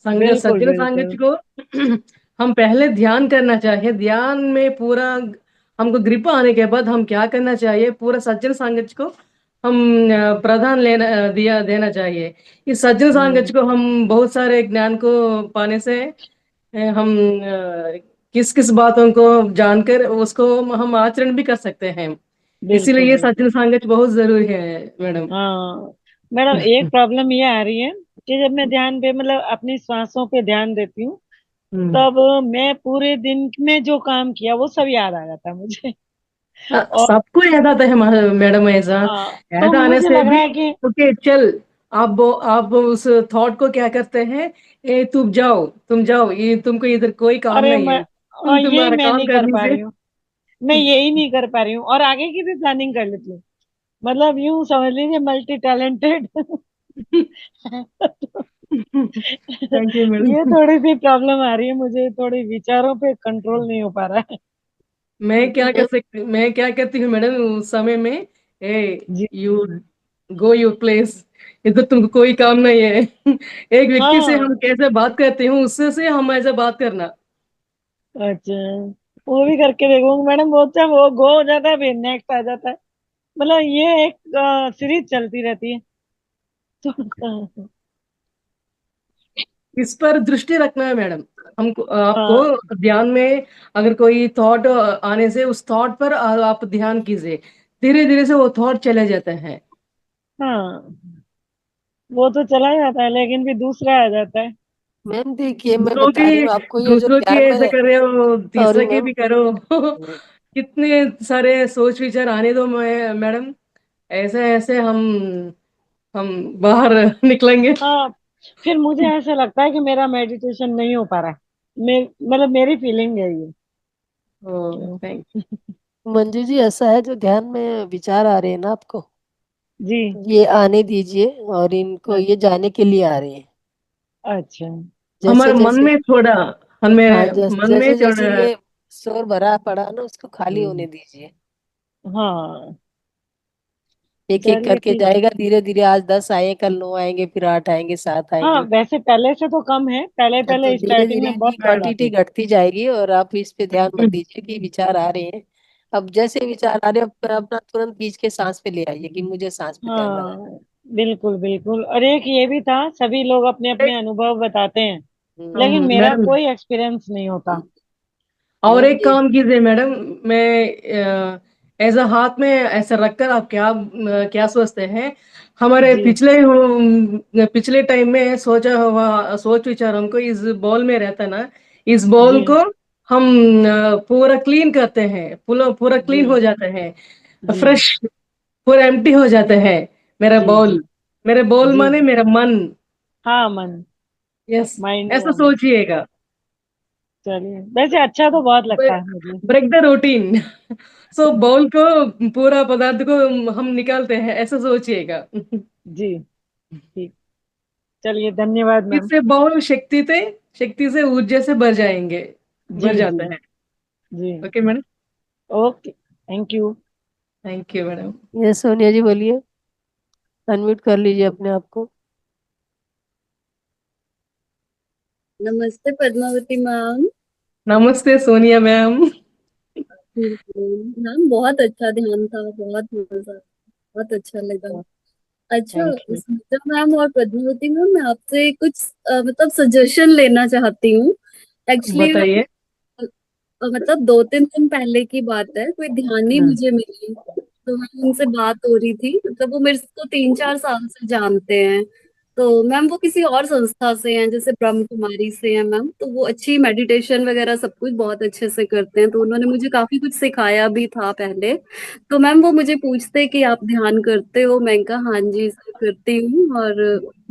बिल्कुल सज्जन सांगत बिल्कुल। को हम पहले ध्यान करना चाहिए, ध्यान में पूरा हमको ग्रिप आने के बाद हम क्या करना चाहिए, पूरा सज्जन सांगत को हम प्रधान लेना दिया देना चाहिए। इस सज्जन सांगत को हम बहुत सारे ज्ञान को पाने से हम किस किस बातों को जानकर उसको हम आचरण भी कर सकते हैं। बिल्कुल इसीलिए ये बिल्कुल। सज्जन सांगत बहुत जरूरी है मैडम। हाँ मैडम, एक प्रॉब्लम ये आ रही है कि जब मैं ध्यान पे मतलब अपनी सांसों पे ध्यान देती हूँ, हम्म। तब मैं पूरे दिन में जो काम किया वो सब याद आ जाता है मुझे। और सबको याद आता है मैडम, ऐसा तो याद आने मुझे से लग भी। रहा है कि ओके चल, आप उस थॉट को क्या करते हैं, ए तुम जाओ, तुम जाओ, ये तुमको इधर कोई काम अरे नहीं मैं है। और ये तुम्हारा मैं काम नहीं कर करने पा से। रही हूँ। मैं यही नहीं कर पा रही हूँ और आगे की भी प्लानिंग कर लेती हूँ। मतलब यूं समझ लीजिए मल्टी टैलेंटेड। थैंक यू ये मैडम। थोड़ी सी प्रॉब्लम आ रही है मुझे, थोड़ी विचारों पे कंट्रोल नहीं हो पा रहा है। मैं क्या करती हूँ मैडम उस समय में, ए जी। यू गो योर प्लेस, इधर तुमको कोई काम नहीं है। एक व्यक्ति से हाँ। हम कैसे बात करते हैं उससे से हम ऐसे बात करना। अच्छा, वो भी करके देखूंगी मैडम। वो अच्छा वो गो हो जाता है फिर नेक्स्ट आ जाता है। मतलब ये एक सीरीज चलती रहती है। तो इस पर दृष्टि रखना है मैडम हमको, हाँ। आपको ध्यान में अगर कोई थॉट आने से उस थॉट पर आप ध्यान कीजिए, धीरे धीरे से वो थॉट चले जाते हैं। हाँ, वो तो चला जाता है लेकिन फिर दूसरा आ जाता है। मैम देखिए, मैं दूसरों बता रही की हूँ आपको, ये जो दूसरों की ध्यान में, ऐसे कर रहे हो, सॉरी तीसरे की मैम। भी करो। कितने सारे सोच विचार आने दो मैं मैडम, ऐसे ऐसे हम बाहर निकलेंगे। हाँ, फिर मुझे ऐसा लगता है कि मेरा मेडिटेशन नहीं हो पा रहा है। मतलब मेरी फीलिंग है ये। ओ थैंक मंजू जी, ऐसा है, जो ध्यान में विचार आ रहे हैं ना आपको, जी। ये आने दीजिए, और इनको ये जाने के लिए आ रहे हैं। अच्छा। जैसे हमारे मन जैसे, में थोड़ा, हाँ, हमें मन में जैसे जैसे थोड़ा। ये शोर भरा पड़ा ना, उसको खाली हम्म, होने दीजिए। हाँ, एक एक चलिए करके ठीक है। जाएगा धीरे धीरे, आज 10 आए, कल 9 आएंगे, फिर 8 आएंगे, 7 हाँ, आएंगे। वैसे पहले से तो कम है, पहले हाँ, तो पहले धीरे स्टार्टिंग धीरे में बहुत इनकी भीड़ आती क्वांटिटी है। घटती जाएगी, और आप इस पे ध्यान मत दीजिए कि विचार आ रहे हैं। अब जैसे विचार आ रहे हैं, अपना तुरंत खींच के सांस पे ले आइए कि मुझे सांस पे ध्यान लगा। हाँ, बिल्कुल बिल्कुल। और एक ये भी था, सभी लोग अपने अपने अनुभव बताते हैं लेकिन मेरा मैडम, कोई एक्सपीरियंस नहीं होता। और मैम एक ये, काम कीजिए मैडम, मैं ऐसा हाथ में ऐसा रखकर आप क्या सोचते हैं, हमारे जी। पिछले टाइम में सोचा हुआ सोच विचार हमको इस बॉल में रहता ना, इस बॉल जी। को हम पूरा क्लीन करते हैं, पूरा पूरा जी। क्लीन हो जाते हैं, जी। फ्रेश, पूरा एम्प्टी हो जाते हैं मेरा जी। बॉल। मेरे बॉल जी। माने मेरा मन। हाँ, मन। यस, माइंड ऐसा हुआ मन। सोचिएगा। चलिए, वैसे अच्छा तो बहुत लगता है मुझे। Break the routine. So bowl को, पूरा पदार्थ को हम निकालते हैं, ऐसा सोचिएगा। जी। ठीक। चलिए, धन्यवाद मैम। इससे बाउल शक्ति से ऊर्जा से भर जाएंगे, जी। भर जी। जाते हैं। जी। Okay madam. Okay, thank you. Thank you madam. ये सोनिया जी बोलिए, अनम्यूट कर लीजिए अपने आप को। नमस्ते पद्मावती मैम। नमस्ते सोनिया मैम। मैम बहुत अच्छा ध्यान था, बहुत मजा, बहुत अच्छा लगा। अच्छा, थैंक यू। स्मिता मैम और पद्मावती मैम, मैं आपसे कुछ मतलब सजेशन लेना चाहती हूँ। एक्चुअली बताइए। मतलब 2-3 दिन पहले की बात है, कोई ध्यानी हम्म, मुझे मिली, तो मैम उनसे बात हो रही थी। मतलब वो मेरे को 3-4 साल से जानते हैं। तो मैम वो किसी और संस्था से हैं, जैसे ब्रह्म कुमारी से हैं मैम। तो वो अच्छी मेडिटेशन वगैरह सब कुछ बहुत अच्छे से करते हैं, तो उन्होंने मुझे काफी कुछ सिखाया भी था पहले। तो मैम वो मुझे पूछते कि आप ध्यान करते हो? मैं कहा हाँ जी सर, करती हूँ, और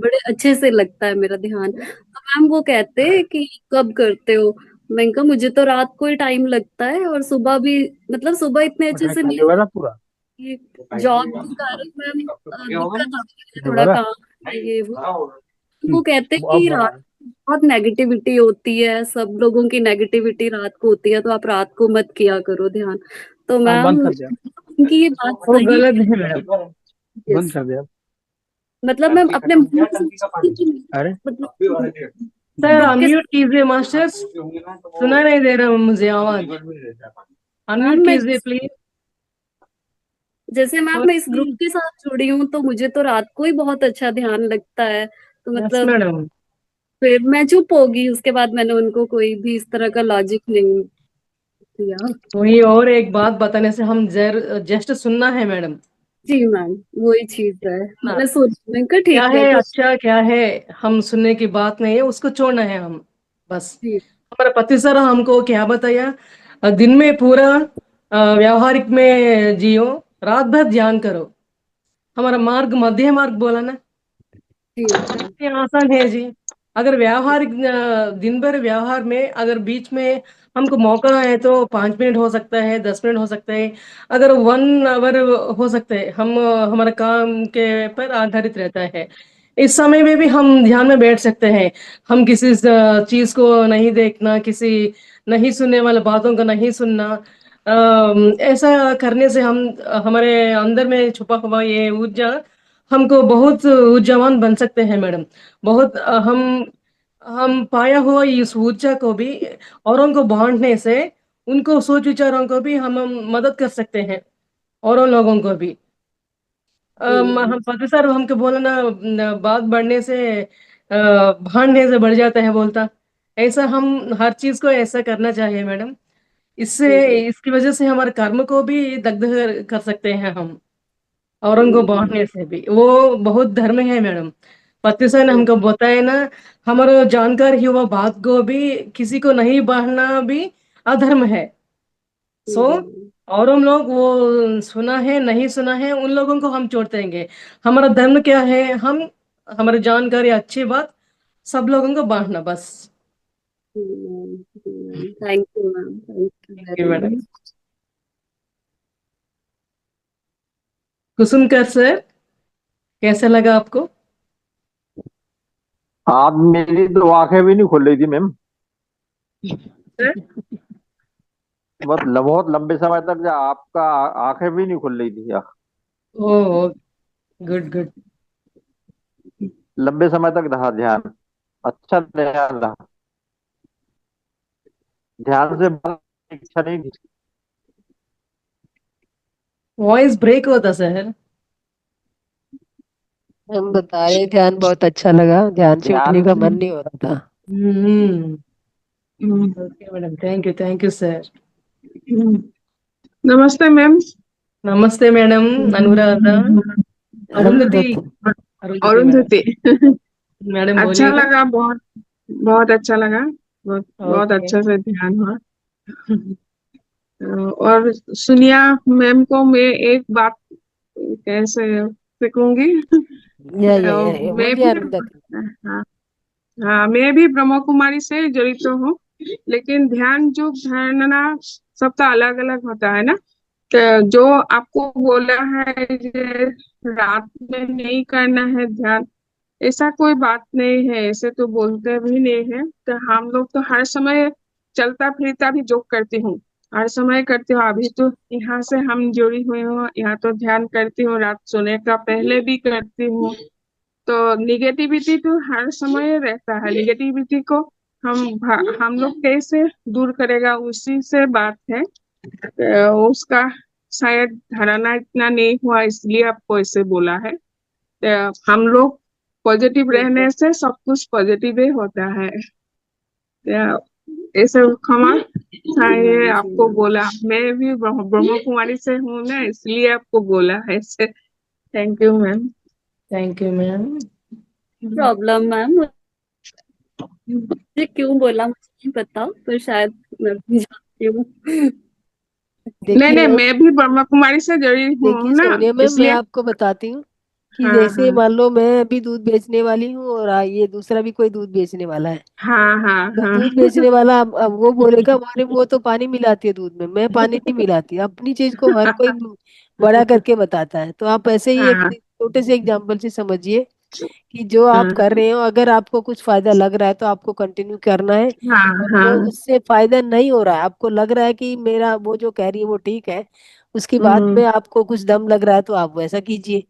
बड़े अच्छे से लगता है मेरा ध्यान। तो मैम वो कहते कि कब करते हो? मैं कहा मुझे तो रात को ही टाइम लगता है, और सुबह भी, मतलब सुबह इतने अच्छे पढ़ाई से खाली नहीं हुआ ना लगती। पूरा? जॉब के कारण मैम दिक्कत आती है, थोड़ा दोबारा। काम है ये वो। वो कहते हैं वो कि अब रात को बहुत नेगेटिविटी होती है, सब लोगों की नेगेटिविटी रात को होती है, तो आप रात को मत किया करो ध्यान। तो हाँ, मैम बंद कर दिया। उनकी ये बात वो सही गलत है। है मैडम। बंद Yes। कर दिया। मतलब मैम अपने मन में सोचिए कि अरे मतलब सर ग्रुप के अनम्यूट कीजिए मास्टर्स, सुना नहीं दे रहा मुझे आवाज। मैम अनम्यूट मैं, कीजिए प्लीज। जैसे मैम मैं इस ग्रुप के साथ जुड़ी हूँ, तो मुझे तो रात को ही बहुत अच्छा ध्यान लगता है। तो यस मतलब मैडम। फिर मैं चुप होगी, उसके बाद मैंने उनको कोई भी इस तरह का लॉजिक नहीं दिया। वही, और एक बात बताने से हम जस्ट सुनना है मैडम। जी मैम, वही चीज है। ना, मैंने सोचा, मैं कहा क्या ठीक है है तो। अच्छा क्या है, हम सुनने की बात नहीं है, उसको छोड़ना है हम बस। जी। हमारा पति सर हमको क्या बताया, दिन में पूरा व्यावहारिक में जियो, रात भर ध्यान करो। हमारा मार्ग मध्य मार्ग बोला ना, जी मैम। ये आसान है जी। अगर व्यवहारिक दिन भर व्यवहार में अगर बीच में हमको मौका है तो 5 मिनट हो सकता है, 10 मिनट हो सकता है, अगर 1 आवर हो सकता है, हम हमारा काम के पर आधारित रहता है। इस समय में भी हम ध्यान में बैठ सकते हैं। हम किसी चीज को नहीं देखना, किसी नहीं सुनने वाले बातों को नहीं सुनना। ऐसा करने से हम हमारे अंदर में छुपा हुआ ये ऊर्जा हमको बहुत ऊर्जावान बन सकते हैं मैडम। बहुत हम पाया हुआ इस ऊर्जा को भी औरों को बांटने से उनको सोच विचारों को भी हम मदद कर सकते हैं, औरों लोगों को भी। हम पति सर हमको बोला ना, बात बढ़ने से भांडने से बढ़ जाता है बोलता। ऐसा हम हर चीज को ऐसा करना चाहिए मैडम। इससे इसकी वजह से हमारे कर्म को भी दग्ध कर सकते हैं हम, औरों को बांटने से भी। वो बहुत धर्म है मैडम। पति सर ने हमको बताया ना, हमारा जानकार हुआ बात को भी किसी को नहीं बांटना भी अधर्म है। सो और हम लोग वो सुना है नहीं सुना है उन लोगों को हम छोड़ देंगे। हमारा धर्म क्या है, हम हमारी जानकारी अच्छी बात सब लोगों को बांटना बस। Thank you ma'am, thank you thank you very madam. Much. Kusumakar sir, कैसा लगा आपको? आप मेरी तो आंखें भी नहीं खुल रही थी मैम। सर बहुत लंबे समय तक आपका आंखें भी नहीं खुल रही थी। ओ, गुड गुड। लंबे समय तक रहा ध्यान। अच्छा ध्यान रहा। ध्यान से भागने की इच्छा नहीं थी। वॉइस ब्रेक होता सर। हम बता रहे ध्यान बहुत अच्छा लगा, ध्यान से उठने ध्यान का मन नहीं हो रहा था। हम्म। Okay madam, thank you sir. नमस्ते मैम। नमस्ते madam. Anuradha, Arundhati, Arundhati. Arundhati madam. Arundhati. Madam अच्छा बोलिए मैम। लगा, बहुत बहुत अच्छा लगा। बहुत बहुत ओके। अच्छा से ध्यान हुआ। और सुनिया मैम को मैं एक बात कैसे सीखूंगी। मैं बोलिए भी, अरुंधति। हाँ, हाँ, मैं भी ब्रह्म कुमारी से जड़ित हूँ। लेकिन ध्यान जो धारणा सबका अलग अलग होता है ना। तो जो आपको बोला है जे रात में नहीं करना है ध्यान, ऐसा कोई बात नहीं है। ऐसे तो बोलते भी नहीं है। तो हम लोग तो हर समय चलता फिरता भी योग करती हूँ, हर समय करती हूँ। अभी तो यहाँ से हम जुड़ी हुई हूँ, यहाँ तो ध्यान करती हूँ, रात सोने का पहले भी करती हूँ। तो निगेटिविटी तो हर समय रहता है। निगेटिविटी को हम लोग कैसे दूर करेगा, उसी से बात है। उसका शायद धारणा इतना नहीं हुआ, इसलिए आपको ऐसे बोला है। हम लोग पॉजिटिव रहने से सब कुछ पॉजिटिव ही होता है। ऐसे क्षमा चाहिए आपको बोला। मैं भी ब्रह्म कुमारी से हूँ ना, इसलिए आपको बोला है ऐसे। Thank you ma'am. Thank you ma'am. Problem ma'am, मुझे क्यों बोला मुझे नहीं पता, पर शायद मैं भी जानती हूँ। नहीं देखिए नहीं, मैम, मैं भी ब्रह्मा कुमारी से जुड़ी देखिए हूँ ना, सोनिया मैम, मैं इसलिए। आपको बताती हूँ कि हाँ जैसे हाँ मान लो मैं अभी दूध बेचने वाली हूँ और ये दूसरा भी कोई दूध बेचने वाला है। हाँ हाँ तो हाँ। दूध बेचने वाला अब वो बोलेगा अरे वो तो पानी मिलाती है दूध में, मैं पानी नहीं मिलाती। अपनी चीज को हर कोई बड़ा करके बताता है। तो आप ऐसे ही एक हाँ छोटे से एग्जाम्पल से समझिए कि जो आप हाँ कर रहे हो, अगर आपको कुछ फायदा लग रहा है तो आपको कंटिन्यू करना है। हाँ और जो हाँ। उससे फायदा नहीं हो रहा है, आपको लग रहा है कि मेरा वो जो कह रही है वो ठीक है, उसकी बात हम्म में आपको कुछ दम लग रहा है, तो आप वैसा कीजिए।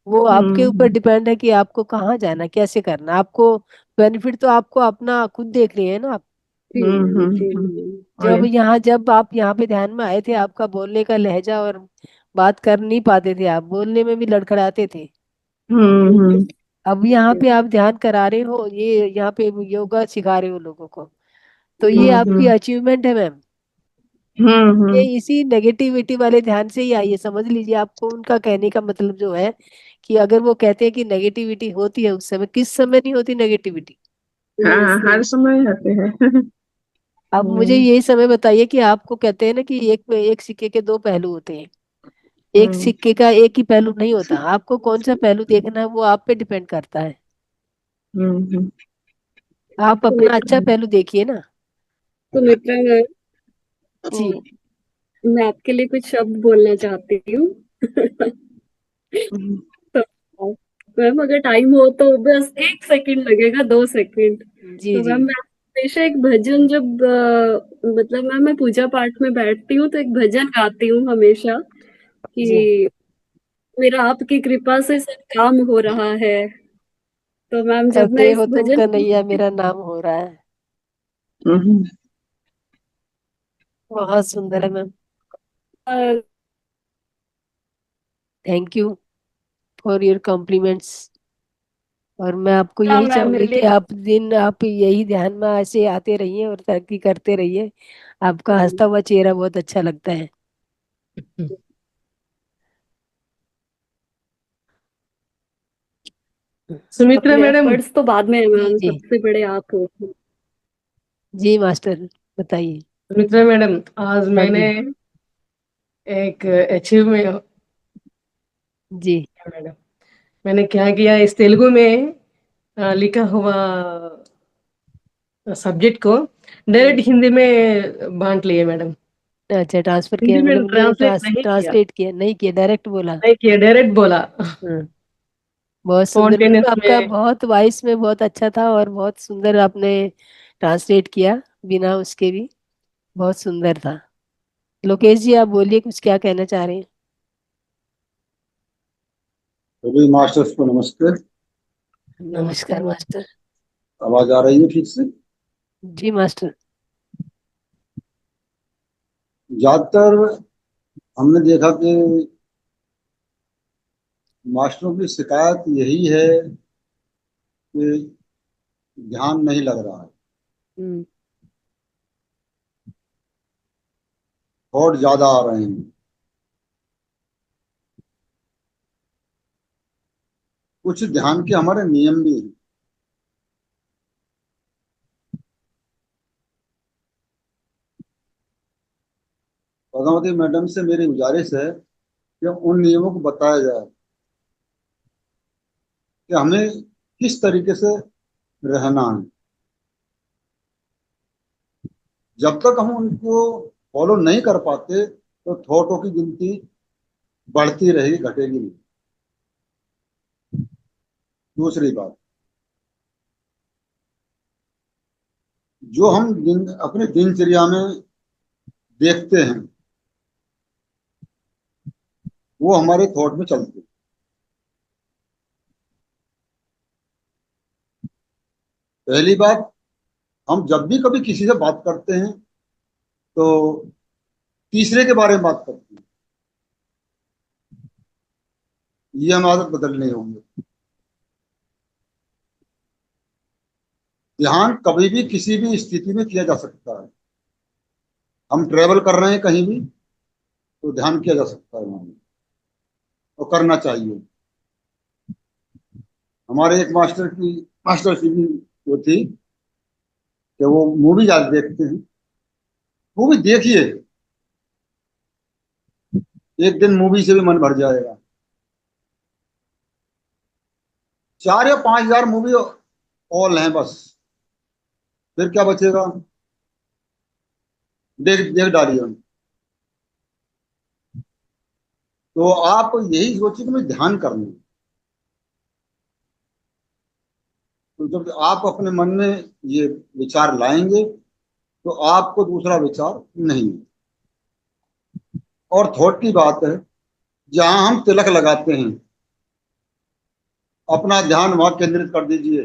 वो आपके ऊपर हम्म डिपेंड है कि आपको कहाँ जाना, कैसे करना। आपको बेनिफिट तो आपको अपना खुद देख रहे हैं ना आप। जी मैम, जी हम्म। मैम। जब आप यहाँ पे ध्यान में आए थे, आपका बोलने का लहजा और बात कर नहीं पाते थे, आप बोलने में भी लड़खड़ाते थे। हम्म अब यहाँ पे आप ध्यान करा रहे हो, ये यहाँ पे योगा सिखा रहे हो लोगों को, तो ये आपकी हम्म अचीवमेंट है मैम। ये हम्म इसी नेगेटिविटी वाले ध्यान से ही आइए, समझ लीजिए। आपको उनका कहने का मतलब जो है कि अगर वो कहते हैं कि नेगेटिविटी होती है उस समय, किस समय नहीं होती नेगेटिविटी? हाँ, यस हर समय आते हैं। अब मुझे यही समय बताइए कि आपको कहते हैं ना कि एक एक सिक्के के दो पहलू होते हैं। एक हम्म सिक्के का एक ही पहलू नहीं होता। आपको कौन सा पहलू देखना है वो आप पे डिपेंड करता है। हम्म आप अपना अच्छा पहलू देखिए ना। सुमित्रा मैम, जी मैं आपके लिए कुछ शब्द बोलना चाहती हूँ। तो मैम अगर टाइम हो तो बस 1 सेकंड लगेगा, 2 सेकंड। जी तो जी मैम मैं हमेशा एक भजन जब मतलब मैम मैं पूजा पाठ में बैठती हूँ तो एक भजन गाती हूँ हमेशा जी। कि मेरा आपकी कृपा से सब काम हो रहा है। तो मैम जब मैं करते इस हो तुम भजन कन्हैया मेरा नाम हो रहा है। हम्म। बहुत सुंदर है ma'am. Uh, thank you for your compliments. और मैं आपको हाँ यही मैम मेरे चाहूंगी कि लिए आप यही ध्यान में ऐसे आते रहिए और तरक्की करते रहिए। आपका हंसता हुआ चेहरा बहुत अच्छा लगता है। सुमित्रा मैडम, एफर्ट्स तो बाद में है जी मैम, जी सबसे बड़े आप हो। जी मास्टर बताइए। सुमित्रा मैडम, आज हाँ मैंने जी एक अचीव में जी मैडम, मैंने क्या किया, इस तेलुगु में लिखा हुआ सब्जेक्ट को डायरेक्ट हिंदी में बांट लिए मैडम। अच्छा ट्रांसफर किया हिंदी में मतलब नहीं ट्रांसलेट नहीं किया, ट्रांसलेट किया नहीं किया डायरेक्ट बोला। नहीं किया, डायरेक्ट बोला। हाँ बहुत सुंदर स्पॉन्टेनियस मतलब आपका में। बहुत वॉइस में बहुत अच्छा था और बहुत सुंदर आपने ट्रांसलेट किया बिना उसके भी। बहुत सुंदर था। लोकेश जी आप बोलिए कुछ क्या कहना चाह रहे हैं। सभी मास्टर्स को नमस्ते। नमस्कार मास्टर। आवाज आ रही है ठीक से? जी मास्टर। ज्यादातर हमने देखा कि मास्टरों की शिकायत यही है कि ध्यान नहीं लग रहा है, हम्म थॉट ज्यादा आ रहे हैं। कुछ ध्यान के हमारे नियम भी हैं। पद्मावती मैडम से मेरी गुजारिश है कि उन नियमों को बताया जाए कि हमें किस तरीके से रहना है। जब तक हम उनको फॉलो नहीं कर पाते तो थॉटों की गिनती बढ़ती रहेगी, घटेगी नहीं। दूसरी बात, जो हम अपने दिनचर्या में देखते हैं वो हमारे थॉट में चलते हैं। पहली बात, हम जब भी कभी किसी से बात करते हैं तो तीसरे के बारे में बात करते हैं। ये हम आदत बदलनी होगी। ध्यान कभी भी किसी भी स्थिति में किया जा सकता है। हम ट्रेवल कर रहे हैं कहीं भी तो ध्यान किया जा सकता है वहां, और करना चाहिए। हमारे एक मास्टर की भी वो थी कि वो मूवी ज्यादा देखते हैं। मूवी देखिए, एक दिन मूवी से भी मन भर जाएगा। 4 या 5 हजार मूवी ऑल हैं बस, फिर क्या बचेगा? देख देख डालिए उनको। तो आप यही सोचिए कि मैं ध्यान करना है। तो जब आप अपने मन में ये विचार लाएंगे तो आपको दूसरा विचार नहीं है। और थॉट की बात है, जहां हम तिलक लगाते हैं अपना ध्यान वहां केंद्रित कर दीजिए।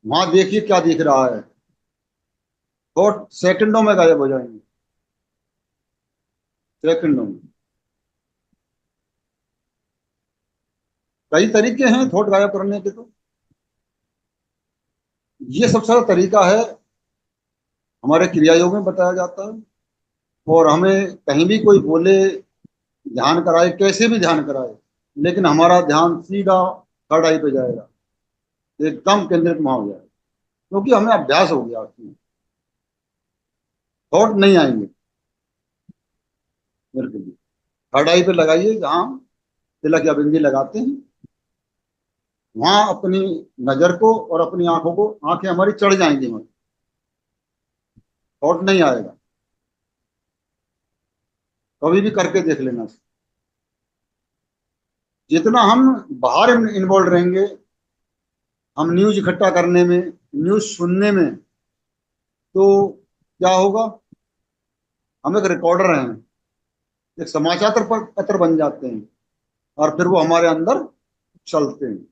वहां देखिए क्या दिख रहा है। थॉट सेकंडों में गायब हो जाएंगे, सेकंडों में। कई तरीके हैं थॉट गायब करने के, तो ये सबसे सारा तरीका है, हमारे क्रिया योग में बताया जाता है। और हमें कहीं भी कोई बोले ध्यान कराए, कैसे भी ध्यान कराए, लेकिन हमारा ध्यान सीधा थर्ड आई पे जाएगा, एकदम केंद्रित वहां हो जाएगा, क्योंकि हमें अभ्यास हो गया उसमें। थॉट नहीं आएंगे बिल्कुल भी। थर्ड आई पे लगाइए जहां हम तिलक या बिंदी लगाते हैं, वहां अपनी नजर को और अपनी आंखों को, आंखें हमारी चढ़ जाएंगी, वहां थॉट नहीं आएगा। कभी भी करके देख लेना। जितना हम बाहर इन्वॉल्व रहेंगे, हम न्यूज इकट्ठा करने में, न्यूज सुनने में, तो क्या होगा, हम एक रिकॉर्डर हैं, एक समाचार पत्र बन जाते हैं, और फिर वो हमारे अंदर चलते हैं।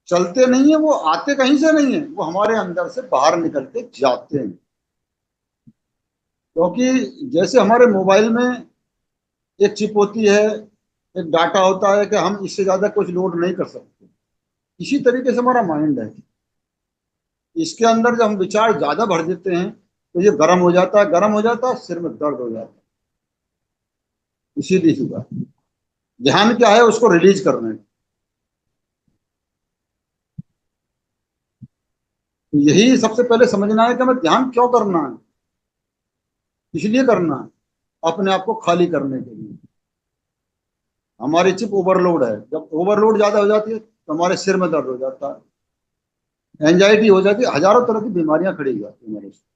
चलते नहीं है, वो आते कहीं से नहीं है, वो हमारे अंदर से बाहर निकल के जाते हैं। क्योंकि जैसे हमारे मोबाइल में एक चिप होती है, एक डाटा होता है कि हम इससे ज्यादा कुछ लोड नहीं कर सकते, इसी तरीके से हमारा माइंड है। इसके अंदर जब हम विचार ज्यादा भर देते हैं तो ये गर्म हो जाता है, गर्म हो जाता है, सिर में दर्द हो जाता है। इसीलिए हुआ ध्यान क्या है, उसको रिलीज करना है। तो यही सबसे पहले समझना है कि हमें ध्यान क्यों करना है, इसलिए करना है अपने आप को खाली करने के लिए। हमारी चिप ओवरलोड है, जब ओवरलोड ज्यादा हो जाती है तो हमारे सिर में दर्द हो जाता है, एंजाइटी हो जाती है, हजारों तरह की बीमारियां खड़ी हो जाती है हमारे से।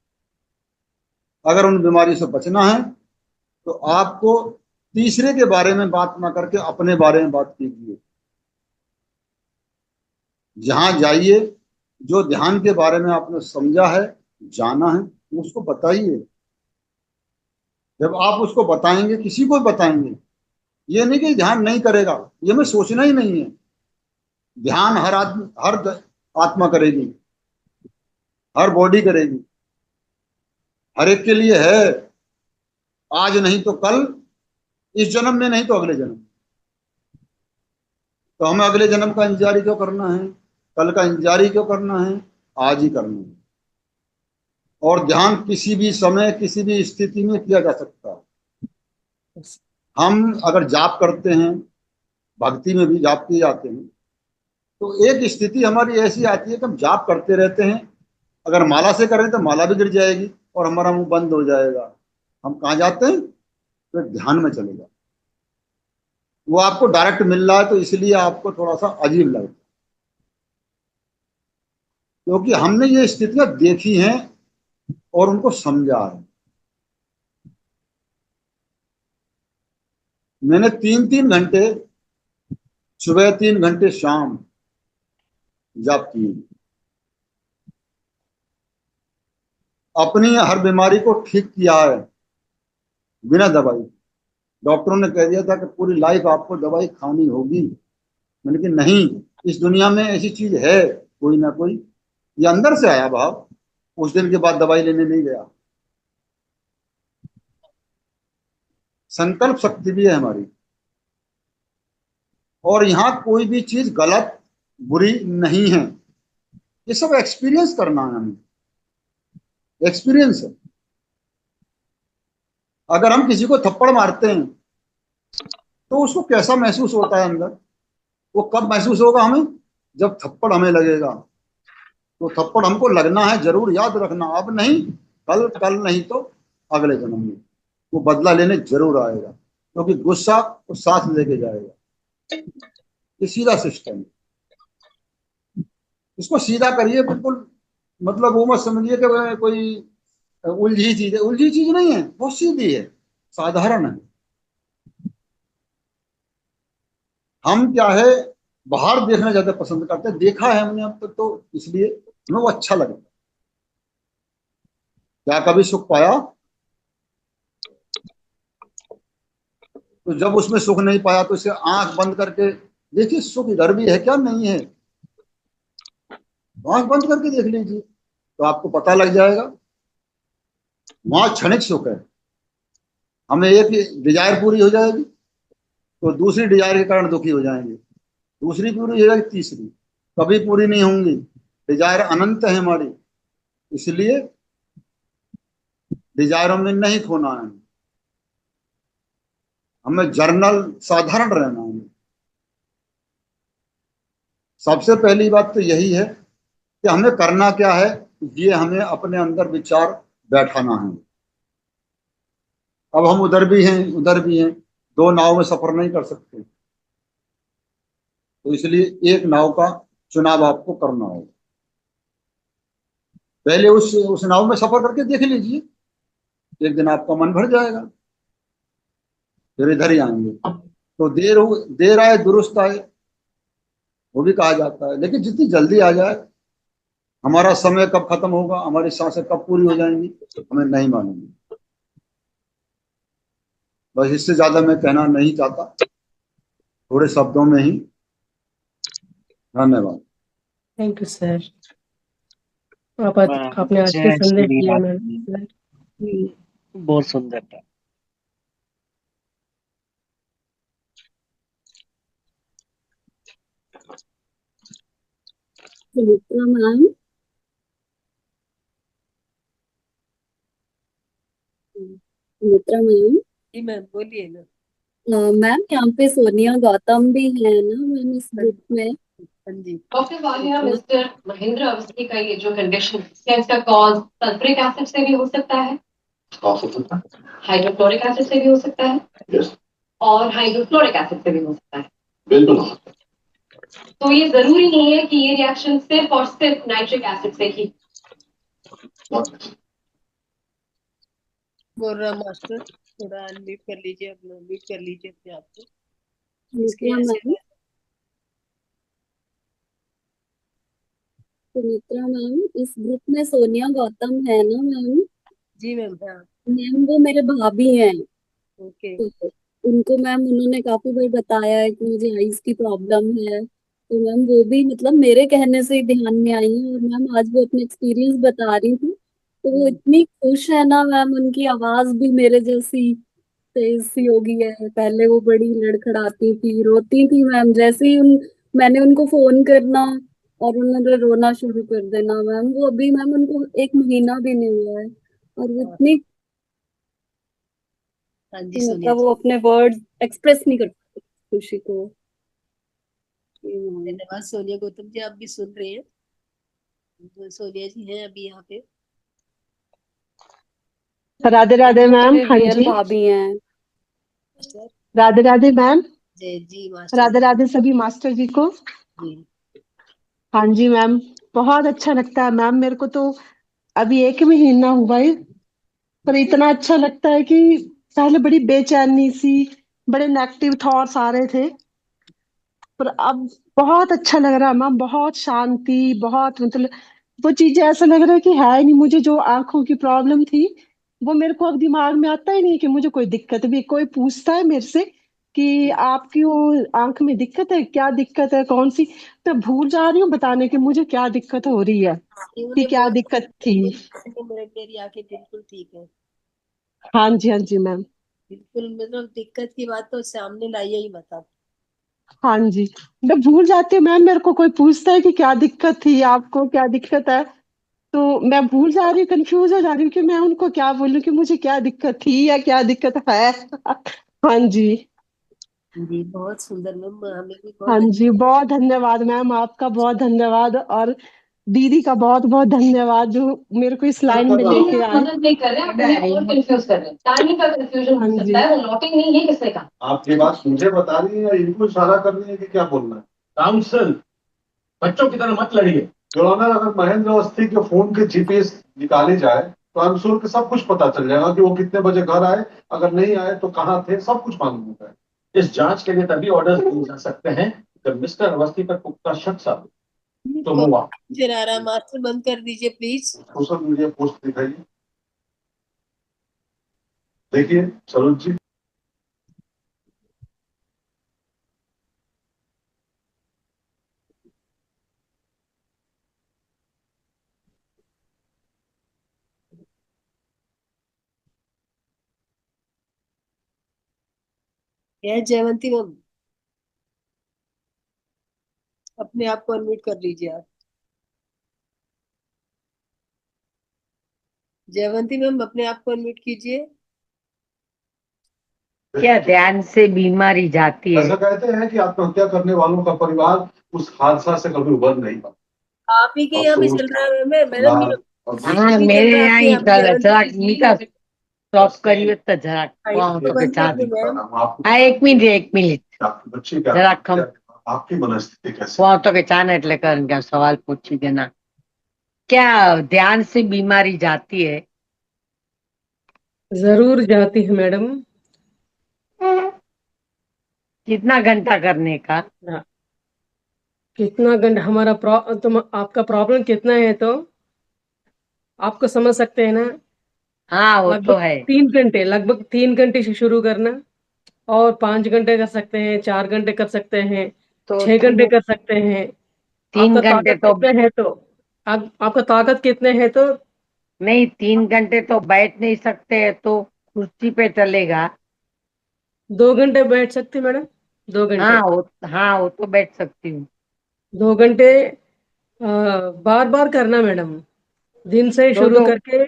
अगर उन बीमारी से बचना है तो आपको तीसरे के बारे में बात ना करके अपने बारे में बात कीजिए। जहां जाइए, जो ध्यान के बारे में आपने समझा है, जाना है, उसको बताइए। जब आप उसको बताएंगे, किसी को बताएंगे, ये नहीं कि ध्यान नहीं करेगा, ये में सोचना ही नहीं है। ध्यान हर आदमी, आत्मा करेगी, हर बॉडी करेगी, हर एक के लिए है। आज नहीं तो कल, इस जन्म में नहीं तो अगले जन्म। तो हमें अगले जन्म का इंतजार ही क्यों करना है, कल का इंतजार ही क्यों करना है, आज ही करना है। और ध्यान किसी भी समय, किसी भी स्थिति में किया जा सकता है। हम अगर जाप करते हैं, भक्ति में भी जाप किए जाते हैं, तो एक स्थिति हमारी ऐसी आती है कि हम जाप करते रहते हैं। अगर माला से करें तो माला भी गिर जाएगी और हमारा मुंह बंद हो जाएगा। हम कहाँ जाते हैं, तो ध्यान में चले जाते। वो आपको डायरेक्ट मिल रहा है तो इसलिए आपको थोड़ा सा अजीब लगता है, क्योंकि हमने ये स्थितियां देखी हैं और उनको समझा है। मैंने 3-3 घंटे सुबह, 3 घंटे शाम जाप किए। अपनी हर बीमारी को ठीक किया है बिना दवाई। डॉक्टरों ने कह दिया था कि पूरी लाइफ आपको दवाई खानी होगी। मैंने कहा नहीं, इस दुनिया में ऐसी चीज है कोई ना कोई, ये अंदर से आया भाव। उस दिन के बाद दवाई लेने नहीं गया। संकल्प शक्ति भी है हमारी, और यहाँ कोई भी चीज गलत बुरी नहीं है। ये सब एक्सपीरियंस करना है हमें, एक्सपीरियंस है। अगर हम किसी को थप्पड़ मारते हैं तो उसको कैसा महसूस होता है अंदर, वो कब महसूस होगा हमें, जब थप्पड़ हमें लगेगा। तो थप्पड़ हमको लगना है, जरूर याद रखना, अब नहीं, कल, कल नहीं तो अगले जन्म में वो बदला लेने जरूर आएगा, क्योंकि गुस्सा वो साथ लेके जाएगा। ये सीधा सिस्टम है, इसको सीधा करिए बिल्कुल। मतलब वो मत समझिए कि कोई उलझी चीज है, उलझी चीज नहीं है, बहुत सीधी है, साधारण है। हम क्या है, बाहर देखना ज्यादा पसंद करते हैं, देखा है हमने अब तक, तो इसलिए हमें वो अच्छा लगता है। क्या कभी सुख पाया, तो जब उसमें सुख नहीं पाया तो इसे आंख बंद करके देखिए, सुख इधर भी है क्या, नहीं है, आंख बंद करके देख लीजिए तो आपको पता लग जाएगा। वहां क्षणिक सुख है। हमें एक डिजायर पूरी हो जाएगी तो दूसरी डिजायर के कारण दुखी हो जाएंगे, दूसरी पूरी हो जाएगी, तीसरी कभी पूरी नहीं होंगी। डिजायर अनंत है हमारी, इसलिए डिजायरों में नहीं खोना है। हमें जर्नल साधारण रहना है। सबसे पहली बात तो यही है कि हमें करना क्या है, ये हमें अपने अंदर विचार बैठाना है। अब हम उधर भी हैं, उधर भी हैं, दो नाव में सफर नहीं कर सकते। तो इसलिए एक नाव का चुनाव आपको करना होगा। पहले उस नाव में सफर करके देख लीजिए, एक दिन आपका मन भर जाएगा, फिर इधर ही आएंगे। तो देर आए दुरुस्त आए, वो भी कहा जाता है। लेकिन जितनी जल्दी आ जाए, हमारा समय कब खत्म होगा, हमारी सांसें कब पूरी हो जाएंगी, हमें नहीं मालूम। बस इससे ज्यादा मैं कहना नहीं चाहता, थोड़े शब्दों में ही। धन्यवाद। Thank you sir. आपने आज के संदेश दिया मैम, बहुत सुंदर था। Sumitra ma'am, Sumitra ma'am. जी मैम, बोलिए ना। मैम यहाँ पे सोनिया गौतम भी है ना मैम इस ग्रुप में? हाँ जी। डॉक्टर वालिया, मिस्टर महेंद्र अवस्थी का ये जो कंडीशन है, इसका कॉज सल्फ्यूरिक एसिड से भी हो सकता है, हाइड्रोक्लोरिक एसिड से भी हो सकता है, और हाइड्रोफ्लोरिक एसिड से भी हो सकता है। बिल्कुल। तो ये जरूरी नहीं है कि ये रिएक्शन सिर्फ और सिर्फ नाइट्रिक एसिड से ही। बोल रहा मास्टर, थोड़ा अनम्यूट कर लीजिए, अपना म्यूट कर लीजिए अपने आप को। सुमित्रा मैम, इस ग्रुप में सोनिया गौतम है ना मैम? जी मैम। हाँ मैम, वो मेरे भाभी हैं। ओके। तो उनको मैम उन्होंने काफी बार बताया है कि मुझे आइज की प्रॉब्लम है, तो मैम वो भी मतलब मेरे कहने से ही ध्यान में आई है। और मैम आज वो अपने एक्सपीरियंस बता रही थी, तो वो इतनी खुश है ना मैम, उनकी आवाज भी मेरे जैसी तेज सी हो गई है। पहले वो बड़ी लड़खड़ाती थी, रोती थी मैम, जैसे ही मैंने उनको फोन करना और उन्होंने रोना शुरू कर देना मैम। वो अभी मैम उनको 1 महीना भी नहीं हुआ है, और वो इतनी हाँ जी सोनिया मतलब वो अपने वर्ड एक्सप्रेस नहीं कर सकते खुशी को। धन्यवाद सोनिया गौतम जी, आप भी सुन रहे हैं। तो सोनिया जी हैं अभी यहाँ पे। राधे राधे मैम। हाँ रियल जी, भाभी हैं। राधे राधे मैम। जी मास्टर राधे राधे सभी मास्टर जी को। जी। हाँ जी मैम, बहुत अच्छा लगता है मैम मेरे को तो। अभी 1 महीना हुआ है, पर इतना अच्छा लगता है कि पहले बड़ी बेचैनी सी, बड़े नेगेटिव थॉट्स आ रहे थे, पर अब बहुत अच्छा लग रहा है मैम। बहुत शांति, बहुत मतलब वो चीजें ऐसा लग रहा है कि है ही नहीं। मुझे जो आंखों की प्रॉब्लम थी, वो मेरे को अब दिमाग में आता ही नहीं कि मुझे कोई दिक्कत भी। कोई पूछता है मेरे से कि आपकी वो आंख में दिक्कत है, क्या दिक्कत है, कौन सी, तो भूल जा रही हूँ बताने की मुझे क्या दिक्कत हो रही है, कि क्या दिक्कत थी। मेरी आंखें बिल्कुल ठीक है। हाँ जी, हाँ जी मैम। बिल्कुल, मतलब दिक्कत की बात तो सामने लाइए ही मत आप। हाँ जी, मैं भूल जाती हूँ मैम। मेरे को कोई पूछता है कि क्या दिक्कत थी आपको, क्या दिक्कत है, तो मैं भूल जा रही हूँ, कंफ्यूज हो जा रही हूँ कि मैं उनको क्या बोलूँ कि मुझे क्या दिक्कत थी या क्या दिक्कत है। हाँ जी। जी बहुत सुंदर मैम, हमें भी हाँ बहुत जी, बहुत धन्यवाद मैम, आपका बहुत धन्यवाद, और दीदी का बहुत बहुत धन्यवाद जो मेरे को इस लाइन में लेके आए। मदद नहीं कर रहे हैं, आप उन्हें और कंफ्यूज कर रहे हैं। टाइमिंग का कंफ्यूजन हो सकता है, वो नोटिंग नहीं है किसने कहा। आप ये बात मुझे बता रही है या इनको इशारा कर रही है कि क्या बोलना है? काउंसिल, बच्चों की तरह मत लड़िए। योर ऑनर, अगर महेंद्र अवस्थी के फोन के जीपीएस निकाली जाए तो आई एम श्योर कि सब कुछ पता चल जाएगा कि वो कितने बजे घर आए, अगर नहीं आए तो कहाँ थे, सब कुछ मालूम होता है। इस जांच के लिए तभी ऑर्डर दिए जा सकते हैं जब मिस्टर अवस्थी पर पुख्ता शक साबित। तो हुआ जरा रहा मास्टर, बंद कर दीजिए प्लीज। सोशल मीडिया पोस्ट दिखाइए, देखिए सरोज जी। यह जयवंती मैम, अपने आप को अनम्यूट कर लीजिए आप। जयवंती मैम, अपने आप को अनम्यूट कीजिए। क्या ध्यान से बीमारी जाती है। ऐसा कहते हैं कि आत्महत्या करने वालों का परिवार उस हादसा से कभी उबर नहीं पाता। आप ही के यहाँ भी चल रहा है मैडम जी। हाँ, मेरे यहाँ ही जरा मीठा स्टॉप करिए तो जरा 1 मिनट, बच्ची जरा कम आपकी मनस्थिति कैसे? वो तो पहचान એટલે कर क्या सवाल पूछी देना क्या ध्यान से बीमारी जाती है? जरूर जाती है मैडम। कितना घंटा करने का? हाँ, कितना घंटा हमारा तुम आपका प्रॉब्लम कितना है तो आपको समझ सकते हैं ना। हाँ वो तो लगभग है। 3 घंटे, लगभग 3 घंटे से शुरू करना, और 5 घंटे कर सकते हैं, 4 घंटे कर सकते हैं, तो 6 घंटे कर सकते हैं। 3 आपका घंटे ताकत तो कितने है तो आपका ताकत कितने है तो नहीं, 3 घंटे तो बैठ नहीं सकते तो कुर्सी पे चलेगा। 2 घंटे बैठ सकते मैडम, 2 घंटे। हाँ वो तो बैठ सकती हूँ। 2 घंटे बार बार करना मैडम, दिन से दो शुरू दो करके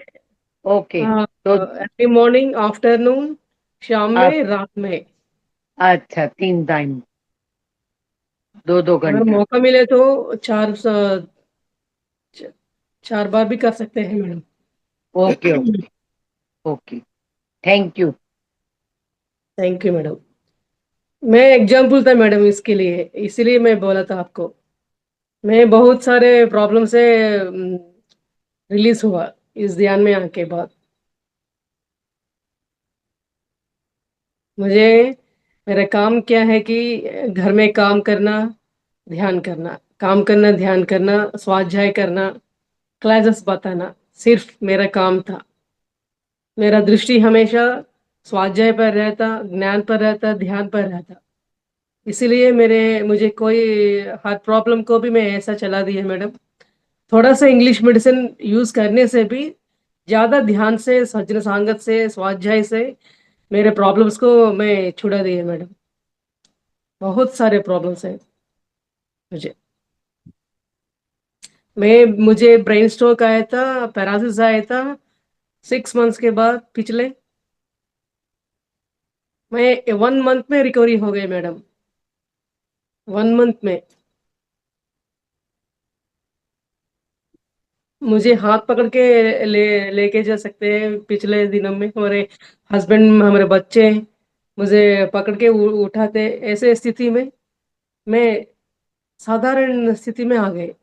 ओके तो अर्ली मॉर्निंग, आफ्टरनून, शाम अ- में, रात में। अच्छा 3 टाइम, 2 अगर घंटा। मौका मिले तो 4 बार भी कर सकते हैं madam. Okay okay okay, thank you. Thank you madam. मैं एग्जाम्पल था मैडम इसके लिए, इसीलिए मैं बोला था आपको। मैं बहुत सारे प्रॉब्लम से रिलीज हुआ इस ध्यान में आके बाद। मुझे मेरा काम क्या है कि घर में काम करना, ध्यान करना, काम करना, ध्यान करना, स्वाध्याय करना, क्लासेस बताना, सिर्फ मेरा काम था। मेरा दृष्टि हमेशा स्वाध्याय पर रहता, ज्ञान पर रहता, ध्यान पर रहता। इसीलिए मुझे कोई हार्ट प्रॉब्लम को भी मैं ऐसा चला दिया मैडम। थोड़ा सा इंग्लिश मेडिसिन यूज करने से भी ज्यादा ध्यान से, सज्जन सांगत से, स्वाध्याय से मेरे प्रॉब्लम्स को मैं छुड़ा दिया मैडम। बहुत सारे प्रॉब्लम्स हैं मुझे। मुझे ब्रेन स्ट्रोक आया था, पैरालिसिस आया था 6 मंथ्स के बाद पिछले। मैं 1 मंथ में रिकवरी हो गई मैडम, 1 मंथ में। मुझे हाथ पकड़ के लेके जा सकते हैं पिछले दिनों में हमारे हस्बैंड, हमारे बच्चे मुझे पकड़ के उठाते, ऐसे स्थिति में मैं साधारण स्थिति में आ गए।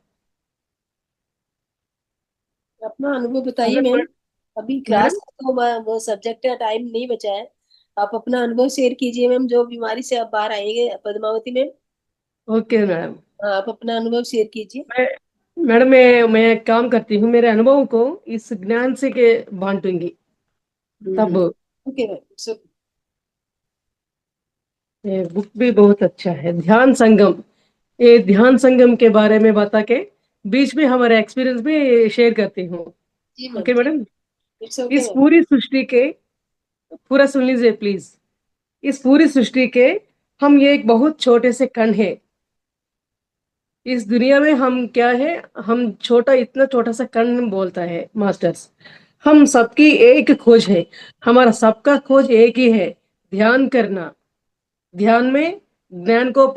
अपना अनुभव बताइए अगर मैम। मैं- अभी क्लास मैडम तो वो सब्जेक्ट का टाइम नहीं बचा है। आप अपना अनुभव शेयर कीजिए मैम, जो बीमारी से आप बाहर आएंगे पद्मावती मैम। Okay madam. हाँ, आप अपना अनुभव शेयर कीजिए। मैं मैडम मैं एक काम करती हूँ, मेरे अनुभव को इस ज्ञान से के बांटूंगी तब। ओके मैम, सो ये बुक भी बहुत अच्छा है, ध्यान संगम। ये ध्यान संगम के बारे में बता के बीच में हमारा एक्सपीरियंस भी शेयर करती हूँ। जी मैम, ओके जी। मैडम। इट्स ओके इस मैम। पूरी सृष्टि के, पूरा सुन लीजिए प्लीज। इस पूरी सृष्टि के हम ये एक बहुत छोटे से कण है। इस दुनिया में हम क्या है, हम छोटा, इतना छोटा सा कण बोलता है मास्टर्स। हम सबकी एक खोज है, हमारा सबका खोज एक ही है, ध्यान करना, ध्यान में ज्ञान को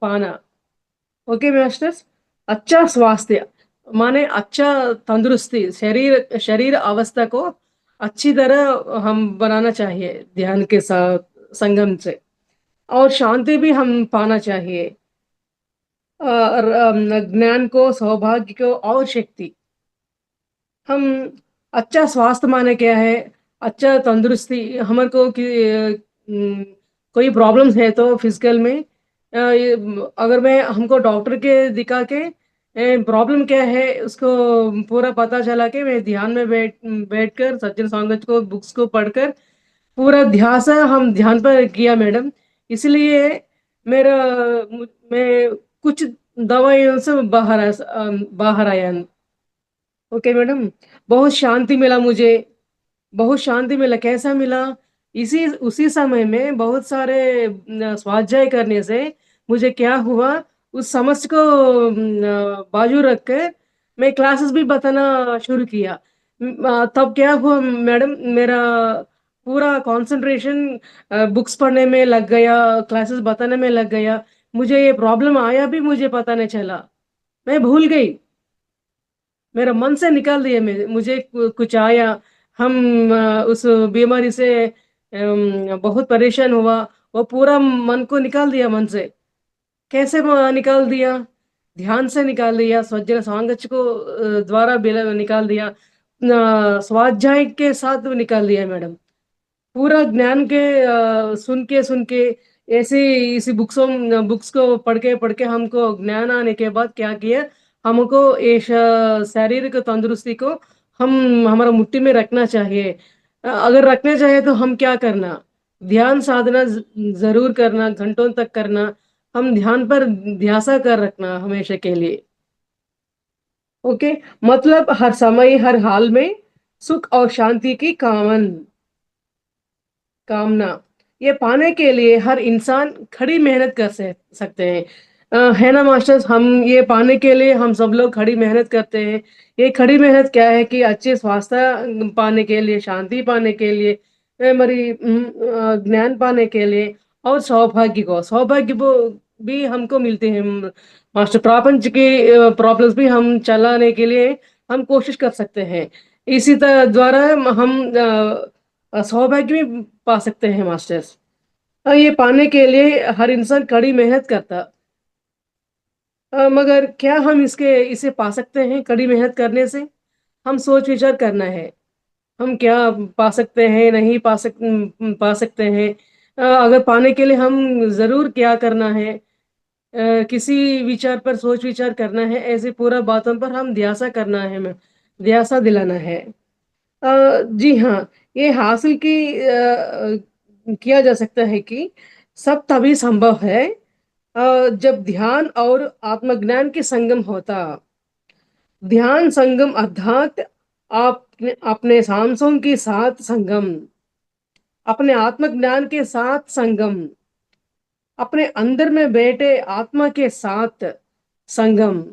पाना। Okay masters. अच्छा स्वास्थ्य माने अच्छा तंदुरुस्ती, शरीर शरीर अवस्था को अच्छी तरह हम बनाना चाहिए ध्यान के साथ, संगम से। और शांति भी हम पाना चाहिए, ज्ञान को, सौभाग्य को और शक्ति। हम अच्छा स्वास्थ्य माने क्या है, अच्छा तंदुरुस्ती हमारे को कि कोई प्रॉब्लम्स है तो फिजिकल में, अगर मैं हमको डॉक्टर के दिखा के प्रॉब्लम क्या है उसको पूरा पता चला के मैं ध्यान में बैठकर सज्जन संगत को, बुक्स को पढ़कर पूरा ध्यास हम ध्यान पर किया मैडम। इसलिए मेरा मैं कुछ दवाइयों से बाहर आया। Okay madam. बहुत शांति मिला मुझे, बहुत शांति मिला। कैसा मिला? इसी उसी समय में बहुत सारे स्वाध्याय करने से मुझे क्या हुआ, उस समझ को बाजू रख कर मैं क्लासेस भी बताना शुरू किया। तब क्या हुआ मैडम, मेरा पूरा कंसंट्रेशन बुक्स पढ़ने में लग गया, क्लासेस बताने में लग गया। मुझे ये प्रॉब्लम आया भी मुझे पता नहीं चला, मैं भूल गई, मेरा मन से निकाल दिया। मुझे कुछ आया, हम उस बीमारी से बहुत परेशान हुआ, वो पूरा मन को निकाल दिया मन से। कैसे निकाल दिया? ध्यान से निकाल दिया, स्वज्जन सांगच को द्वारा निकाल दिया, स्वाध्याय के साथ निकाल दिया मैडम। पूरा ज्ञान के सुन के ऐसे इसी बुक्स को पढ़ के हमको ज्ञान आने के बाद क्या किया, हमको ये शारीरिक तंदुरुस्ती को हम हमारा मुट्ठी में रखना चाहिए। अगर रखना चाहिए तो हम क्या करना, ध्यान साधना जरूर करना, घंटों तक करना, हम ध्यान पर ध्यासा कर रखना हमेशा के लिए। ओके, मतलब हर समय हर हाल में सुख और शांति की कामना ये पाने के लिए हर इंसान खड़ी मेहनत कर सकते हैं। है ना मास्टर्स, हम ये पाने के लिए हम सब लोग खड़ी मेहनत करते हैं। ये खड़ी मेहनत क्या है कि अच्छे स्वास्थ्य पाने के लिए, शांति पाने के लिए, हमारी ज्ञान पाने के लिए, और सौभाग्य को भी हमको मिलते हैं मास्टर। प्रपंच की प्रॉब्लम्स भी हम चलाने के लिए हम कोशिश कर सकते हैं। इसी तरह द्वारा हम सौभाग्य भी पा सकते हैं मास्टर्स। ये पाने के लिए हर इंसान कड़ी मेहनत करता, मगर क्या हम इसे पा सकते हैं? कड़ी मेहनत करने से हम सोच विचार करना है, हम क्या पा सकते हैं, नहीं पा सकते हैं। अगर पाने के लिए हम जरूर क्या करना है, किसी विचार पर सोच विचार करना है, ऐसे पूरा बातों पर हम ध्यासा करना है, ध्यासा दिलाना है। जी हाँ, ये हासिल किया जा सकता है कि सब तभी संभव है जब ध्यान और आत्मज्ञान के संगम होता। ध्यान संगम अर्थात आप अपने सांसों के साथ संगम, अपने आत्मज्ञान के साथ संगम, अपने अंदर में बैठे आत्मा के साथ संगम।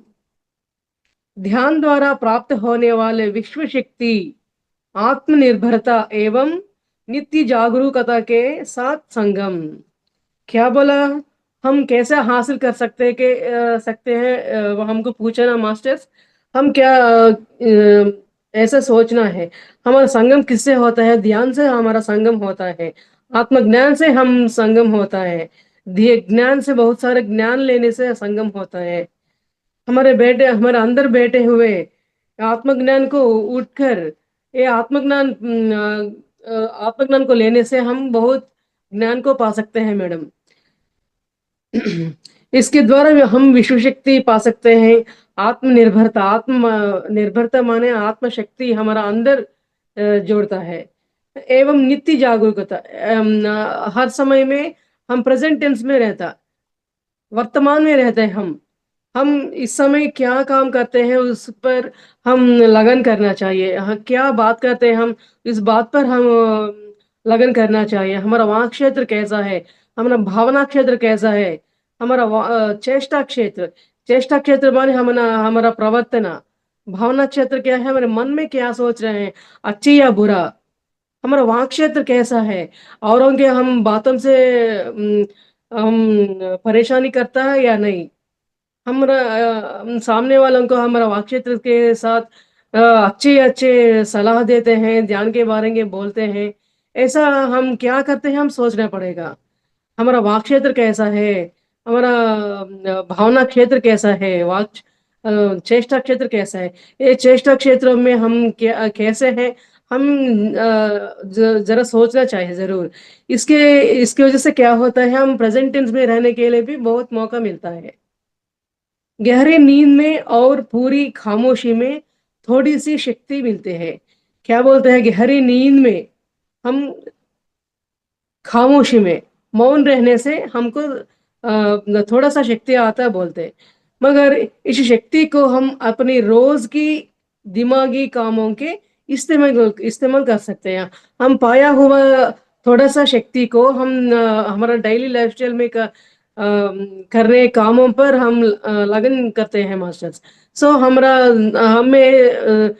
ध्यान द्वारा प्राप्त होने वाले विश्व शक्ति, आत्मनिर्भरता एवं नित्य जागरूकता के साथ संगम। क्या बोला? हम कैसे हासिल कर सकते हैं, वो हमको पूछना मास्टर्स। हम क्या ऐसा सोचना है, हमारा संगम किससे होता है? ध्यान से हमारा संगम होता है, आत्मज्ञान से हम संगम होता है, ज्ञान से बहुत सारे ज्ञान लेने से संगम होता है। हमारे अंदर बैठे हुए आत्मज्ञान को उठकर ये आत्मज्ञान को लेने से हम बहुत ज्ञान को पा सकते हैं मैडम। इसके द्वारा हम विश्व शक्ति पा सकते हैं। आत्मनिर्भरता माने आत्मशक्ति हमारा अंदर जोड़ता है, एवं नित्य जागरूकता। हर समय में हम प्रेजेंट टेंस में रहता, वर्तमान में रहते हैं। हम इस समय क्या काम करते हैं उस पर हम लगन करना चाहिए। क्या बात करते हैं हम, इस बात पर हम लगन करना चाहिए। हमारा वाक क्षेत्र कैसा है, हमारा भावना क्षेत्र कैसा है, हमारा चेष्टा क्षेत्र माने हमारा प्रवर्तना। भावना क्षेत्र क्या है, हमारे मन में क्या सोच रहे हैं, अच्छी या बुरा। हमारा वाक क्षेत्र कैसा है, औरों के हम बातों से हम परेशानी करता है या नहीं। सामने वालों को हमारा वाक क्षेत्र के साथ अच्छे अच्छे सलाह देते हैं, ध्यान के बारे में बोलते हैं। ऐसा हम क्या करते हैं, हम सोचना पड़ेगा। हमारा वाक क्षेत्र कैसा है, हमारा भावना क्षेत्र कैसा है, चेष्टा क्षेत्र कैसा है। ये चेष्टा क्षेत्र में हम कैसे हैं, हम जरा सोचना चाहिए जरूर। इसके वजह से क्या होता है, हम प्रेजेंट टेंस में रहने के लिए भी बहुत मौका मिलता है। गहरे नींद में और पूरी खामोशी में थोड़ी सी शक्ति मिलते हैं। क्या बोलते हैं, गहरी नींद में हम खामोशी में मौन रहने से हमको थोड़ा सा शक्ति आता है बोलते हैं। मगर इस शक्ति को हम अपनी रोज की दिमागी कामों के इस्तेमाल कर सकते हैं। हम पाया हुआ थोड़ा सा शक्ति को हम हमारा डेली लाइफस्टाइल में करने कामों पर हम लगन करते हैं मास्टर्स। सो हमें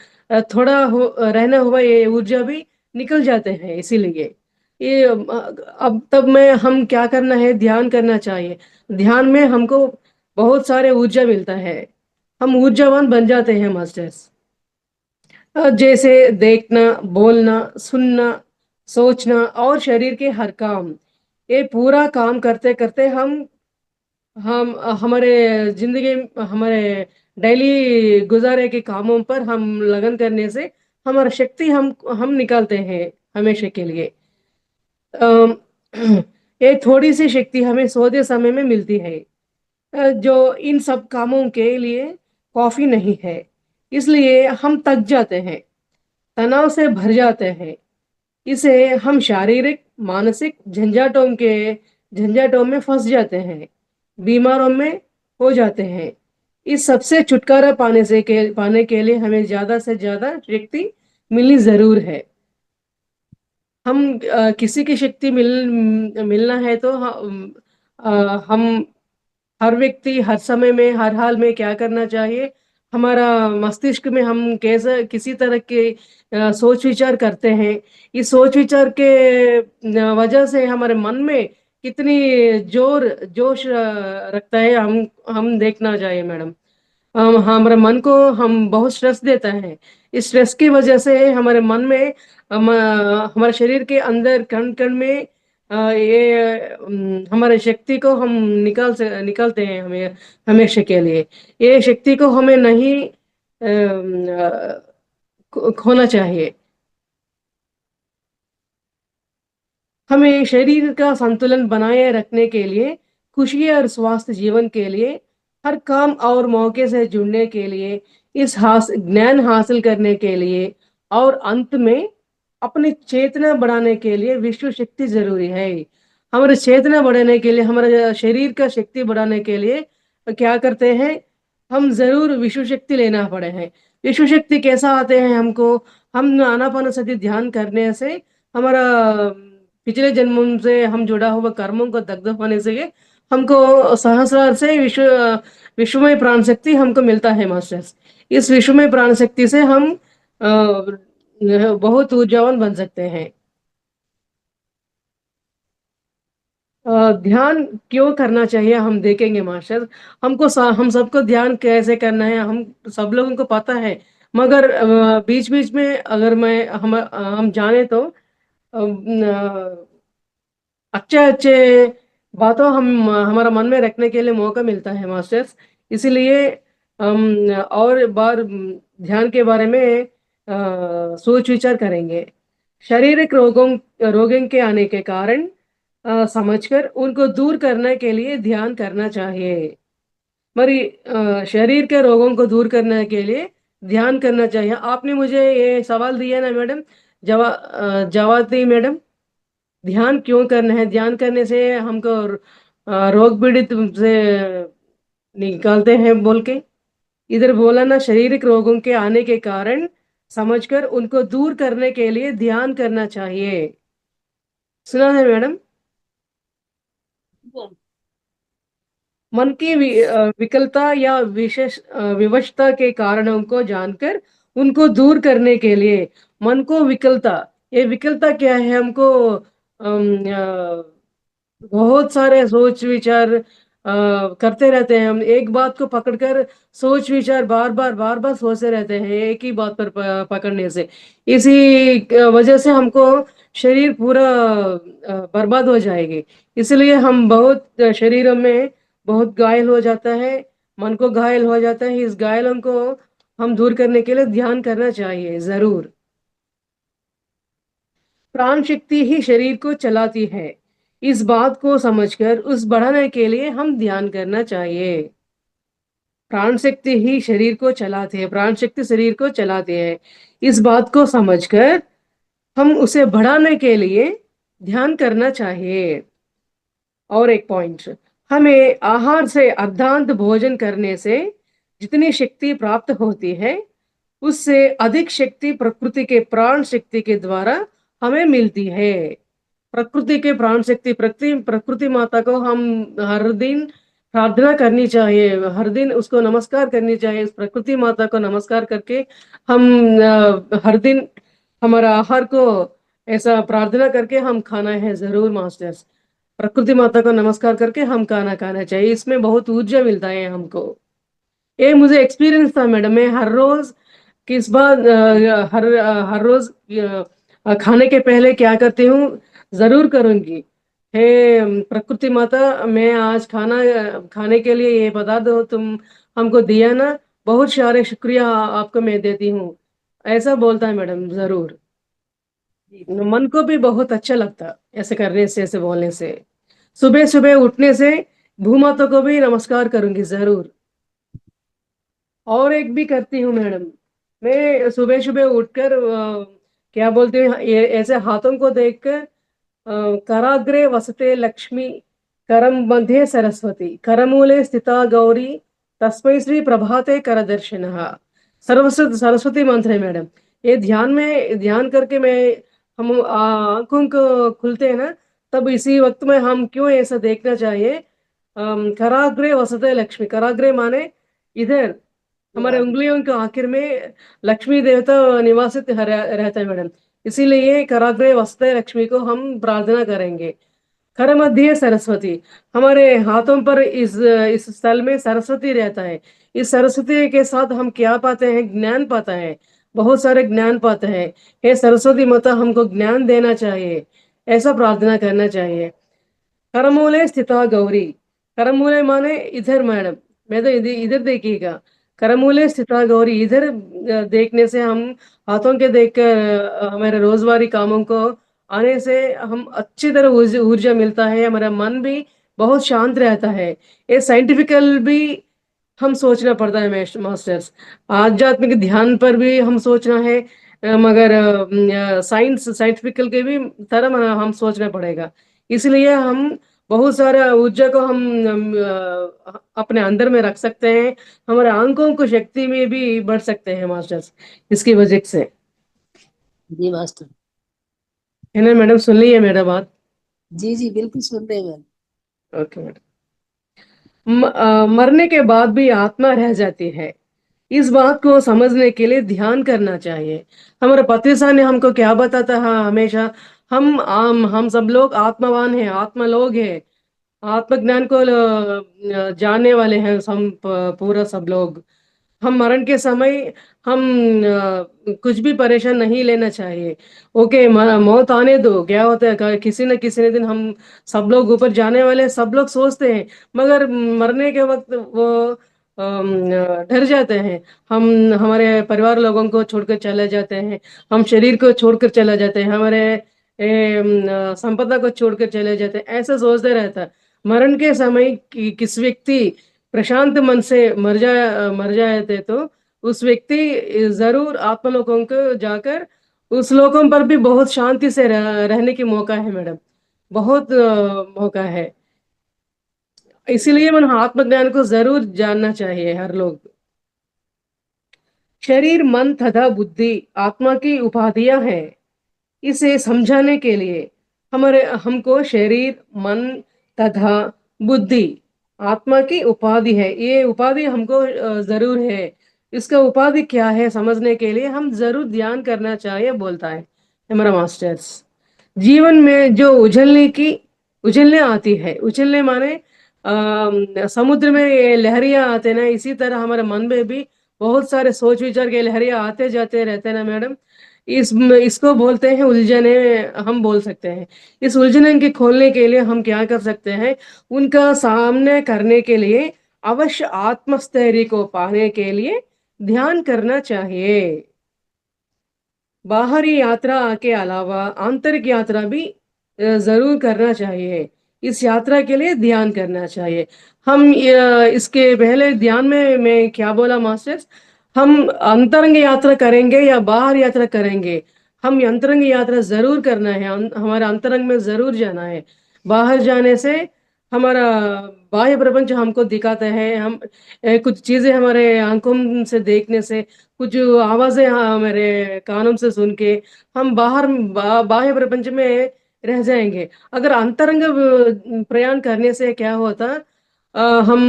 थोड़ा रहना हुआ ये ऊर्जा भी निकल जाते हैं। इसीलिए ये अब तब में हम क्या करना है, ध्यान करना चाहिए। ध्यान में हमको बहुत सारे ऊर्जा मिलता है, हम ऊर्जावान बन जाते हैं मास्टर्स। जैसे देखना, बोलना, सुनना, सोचना और शरीर के हर काम, ये पूरा काम करते करते हम हम हमारे जिंदगी हमारे डेली गुजारे के कामों पर हम लगन करने से हमारा शक्ति हम निकालते हैं हमेशा के लिए। अम, ये थोड़ी सी शक्ति हमें सोते समय में मिलती है, जो इन सब कामों के लिए काफी नहीं है। इसलिए हम थक जाते हैं, तनाव से भर जाते हैं। इसे हम शारीरिक मानसिक झंझाटों में फंस जाते हैं, बीमारों में हो जाते हैं। इस सबसे छुटकारा पाने के लिए हमें ज्यादा से ज्यादा शक्ति मिलनी जरूर है। हम किसी की शक्ति मिलना है तो हम हर व्यक्ति हर समय में हर हाल में क्या करना चाहिए, हमारा मस्तिष्क में हम कैसे किसी तरह के सोच विचार करते हैं, इस सोच विचार के वजह से हमारे मन में कितनी जोश रखता है, हम देखना चाहिए मैडम। हमारे मन को हम बहुत स्ट्रेस देता है। इस स्ट्रेस की वजह से हमारे मन में हमारे शरीर के अंदर कण कण में हमारे शक्ति को हम निकालते हैं हमें हमेशा के लिए। ये शक्ति को हमें नहीं खोना चाहिए। हमें शरीर का संतुलन बनाए रखने के लिए, खुशी और स्वास्थ्य जीवन के लिए, हर काम और मौके से जुड़ने के लिए, ज्ञान हासिल करने के लिए और अंत में अपनी चेतना बढ़ाने के लिए विश्व शक्ति जरूरी है। हमारे चेतना बढ़ाने के लिए, हमारे शरीर का शक्ति बढ़ाने के लिए क्या करते हैं, हम जरूर विश्व शक्ति लेना पड़े हैं। विश्व शक्ति कैसा आते हैं हमको, हम आनापानसति ध्यान करने से हमारा पिछले जन्मों से हम जुड़ा हुआ कर्मों को दग्ध होने से हमको सहस्रार से विश्वमय प्राण शक्ति हमको मिलता है मास्टर्स। इस विश्वमय प्राण शक्ति से हम बहुत ऊर्जावान बन सकते हैं। ध्यान क्यों करना चाहिए हम देखेंगे मास्टर। हम सबको ध्यान कैसे करना है हम सब लोगों को पता है, मगर बीच बीच में अगर हम जाने तो अच्छे अच्छे बातों हमारा मन में रखने के लिए मौका मिलता है मास्टर्स। इसीलिए हम और बार ध्यान के बारे में सोच विचार करेंगे। शारीरिक रोगों के आने के कारण समझकर उनको दूर करने के लिए ध्यान करना चाहिए। मरी शरीर के रोगों को दूर करने के लिए ध्यान करना चाहिए। आपने मुझे ये सवाल दिया ना मैडम, जवाब दी मैडम, ध्यान क्यों करना है, ध्यान करने से हमको रोग पीड़ित से निकालते हैं बोल के। इधर बोला ना, शारीरिक रोगों के आने के कारण समझकर उनको दूर करने के लिए ध्यान करना चाहिए। सुना है मैडम। मन की विकलता या विवशता के कारणों को जानकर उनको दूर करने के लिए, मन को विकलता, ये विकलता क्या है, हमको बहुत सारे सोच विचार करते रहते हैं। हम एक बात को पकड़कर सोच विचार बार बार सोचते रहते हैं एक ही बात पर पकड़ने से। इसी वजह से हमको शरीर पूरा बर्बाद हो जाएगी। इसलिए हम बहुत शरीरों में बहुत घायल हो जाता है, मन को घायल हो जाता है। इस घायलों को हम दूर करने के लिए ध्यान करना चाहिए जरूर। प्राण शक्ति ही शरीर को चलाती है, इस बात को समझकर उस बढ़ाने के लिए हम ध्यान करना चाहिए। प्राण शक्ति ही शरीर को चलाती है, प्राण शक्ति शरीर को चलाती है, इस बात को समझकर हम उसे बढ़ाने के लिए ध्यान करना चाहिए। और एक पॉइंट, हमें आहार से अर्धांत भोजन करने से जितनी शक्ति प्राप्त होती है उससे अधिक शक्ति प्रकृति के प्राण शक्ति के द्वारा हमें मिलती है। प्रकृति के प्राण शक्ति, प्रकृति माता को हम हर दिन प्रार्थना करनी चाहिए, हर दिन उसको नमस्कार करनी चाहिए। उस प्रकृति माता को नमस्कार करके हम हर दिन हमारा आहार को ऐसा प्रार्थना करके हम खाना है जरूर मास्टर्स। प्रकृति माता को नमस्कार करके हम खाना खाना चाहिए, इसमें बहुत ऊर्जा मिलता है हमको। ये मुझे एक्सपीरियंस था मैडम। मैं हर रोज किस बार हर रोज खाने के पहले क्या करती हूँ, जरूर करूंगी हे प्रकृति माता, मैं आज खाना खाने के लिए ये बता दो, तुम हमको दिया ना, बहुत सारे शुक्रिया आपको मैं देती हूँ, ऐसा बोलता है मैडम जरूर। मन को भी बहुत अच्छा लगता ऐसे करने से, ऐसे बोलने से। सुबह सुबह उठने से भूमाता को भी नमस्कार करूंगी जरूर। और एक भी करती हूँ मैडम, मैं सुबह सुबह उठकर क्या बोलते हैं, ये ऐसे हाथों को देखकर कराग्रे वसते लक्ष्मी, करम मध्ये सरस्वती, करमूले स्थिता गौरी, तस्मै श्री प्रभाते कर दर्शनः। सरस्वती मंत्र है मैडम। ये ध्यान में ध्यान करके मैं हम आंखों को खुलते हैं ना, तब इसी वक्त में हम क्यों ऐसा देखना चाहिए। कराग्रे वसते लक्ष्मी, कराग्रे माने इधर हमारे उंगलियों के आखिर में लक्ष्मी देवता निवासित रहता है मैडम। इसीलिए कराग्रे वसते लक्ष्मी को हम प्रार्थना करेंगे। कर मध्य सरस्वती, हमारे हाथों पर इस स्थल में सरस्वती रहता है। इस सरस्वती के साथ हम क्या पाते हैं, ज्ञान पाता है, बहुत सारे ज्ञान पाते हैं। हे सरस्वती माता, हमको ज्ञान देना चाहिए, ऐसा प्रार्थना करना चाहिए। करमूले स्थिता गौरी, करमूले माने इधर मैडम, मैं तो इधर देखिएगा। करमूले स्थिता गौरी, इधर देखने से हम हाथों के देख कर हमारे रोजवारी कामों को आने से हम अच्छी तरह ऊर्जा मिलता है, हमारा मन भी बहुत शांत रहता है। ये साइंटिफिकल भी हम सोचना पड़ता है मास्टर्स। आध्यात्मिक ध्यान पर भी हम सोचना है, मगर साइंस साइंटिफिकल के भी तरह हम सोचना पड़ेगा। इसलिए हम बहुत सारा ऊर्जा को हम अपने अंदर में रख सकते हैं, हमारे आंखों को शक्ति में भी बढ़ सकते हैं मास्टर्स, इसकी वजह से। जी मास्टर। है ना मैडम, सुन ली है मेरा बात? जी जी बिल्कुल सुन रहे हैं मैम। Okay madam. मरने के बाद भी आत्मा रह जाती है, इस बात को समझने के लिए ध्यान करना चाहिए। हमारे पति साहब ने हमको क्या बताता है हमेशा, हम सब लोग आत्मवान हैं, आत्मा लोग हैं, आत्मज्ञान को जानने वाले हैं हम पूरा सब लोग। हम मरण के समय हम कुछ भी परेशान नहीं लेना चाहिए। ओके, मौत आने दो, क्या होता है किसी न किसी दिन हम सब लोग ऊपर जाने वाले हैं, सब लोग सोचते हैं, मगर मरने के वक्त वो डर जाते हैं। हम हमारे परिवार लोगों को छोड़कर चले जाते हैं, हम शरीर को छोड़कर चले जाते हैं, हमारे संपदा को छोड़कर चले जाते हैं, ऐसा सोचते रहता है। मरण के समय किस व्यक्ति प्रशांत मन से मर जाए थे, तो उस व्यक्ति जरूर आत्मलोकों को जाकर उस लोकों पर भी बहुत शांति से रहने की मौका है मैडम, बहुत मौका है। इसीलिए मन आत्मज्ञान को जरूर जानना चाहिए हर लोग। शरीर, मन तथा बुद्धि आत्मा की उपाधियां हैं। इसे समझाने के लिए हमको शरीर, मन तथा बुद्धि आत्मा की उपाधि है, ये उपाधि हमको जरूर है। इसका उपाधि क्या है समझने के लिए हम जरूर ध्यान करना चाहिए, बोलता है हमारा मास्टर्स। जीवन में जो उछलने आती है, उछलने माने समुद्र में ये लहरियां आते ना, इसी तरह हमारे मन में भी बहुत सारे सोच विचार के लहरियां आते जाते रहते हैं ना मैडम। इसको बोलते हैं उलझने, हम बोल सकते हैं। इस उलझने के खोलने के लिए हम क्या कर सकते हैं, उनका सामने करने के लिए अवश्य आत्मस्थैर्य को पाने के लिए ध्यान करना चाहिए। बाहरी यात्रा के अलावा आंतरिक यात्रा भी जरूर करना चाहिए। इस यात्रा के लिए ध्यान करना चाहिए। हम इसके पहले ध्यान में मैं क्या बोला मास्टर्स, हम अंतरंग यात्रा करेंगे या बाहर यात्रा करेंगे, हम अंतरंग यात्रा जरूर करना है, हमारा अंतरंग में जरूर जाना है। बाहर जाने से हमारा बाह्य प्रपंच हमको दिखाता है, हम कुछ चीजें हमारे आंखों से देखने से, कुछ आवाजें हमारे कानों से सुन के हम बाह्य प्रपंच में रह जाएंगे। अगर अंतरंग प्रयाण करने से क्या होता, हम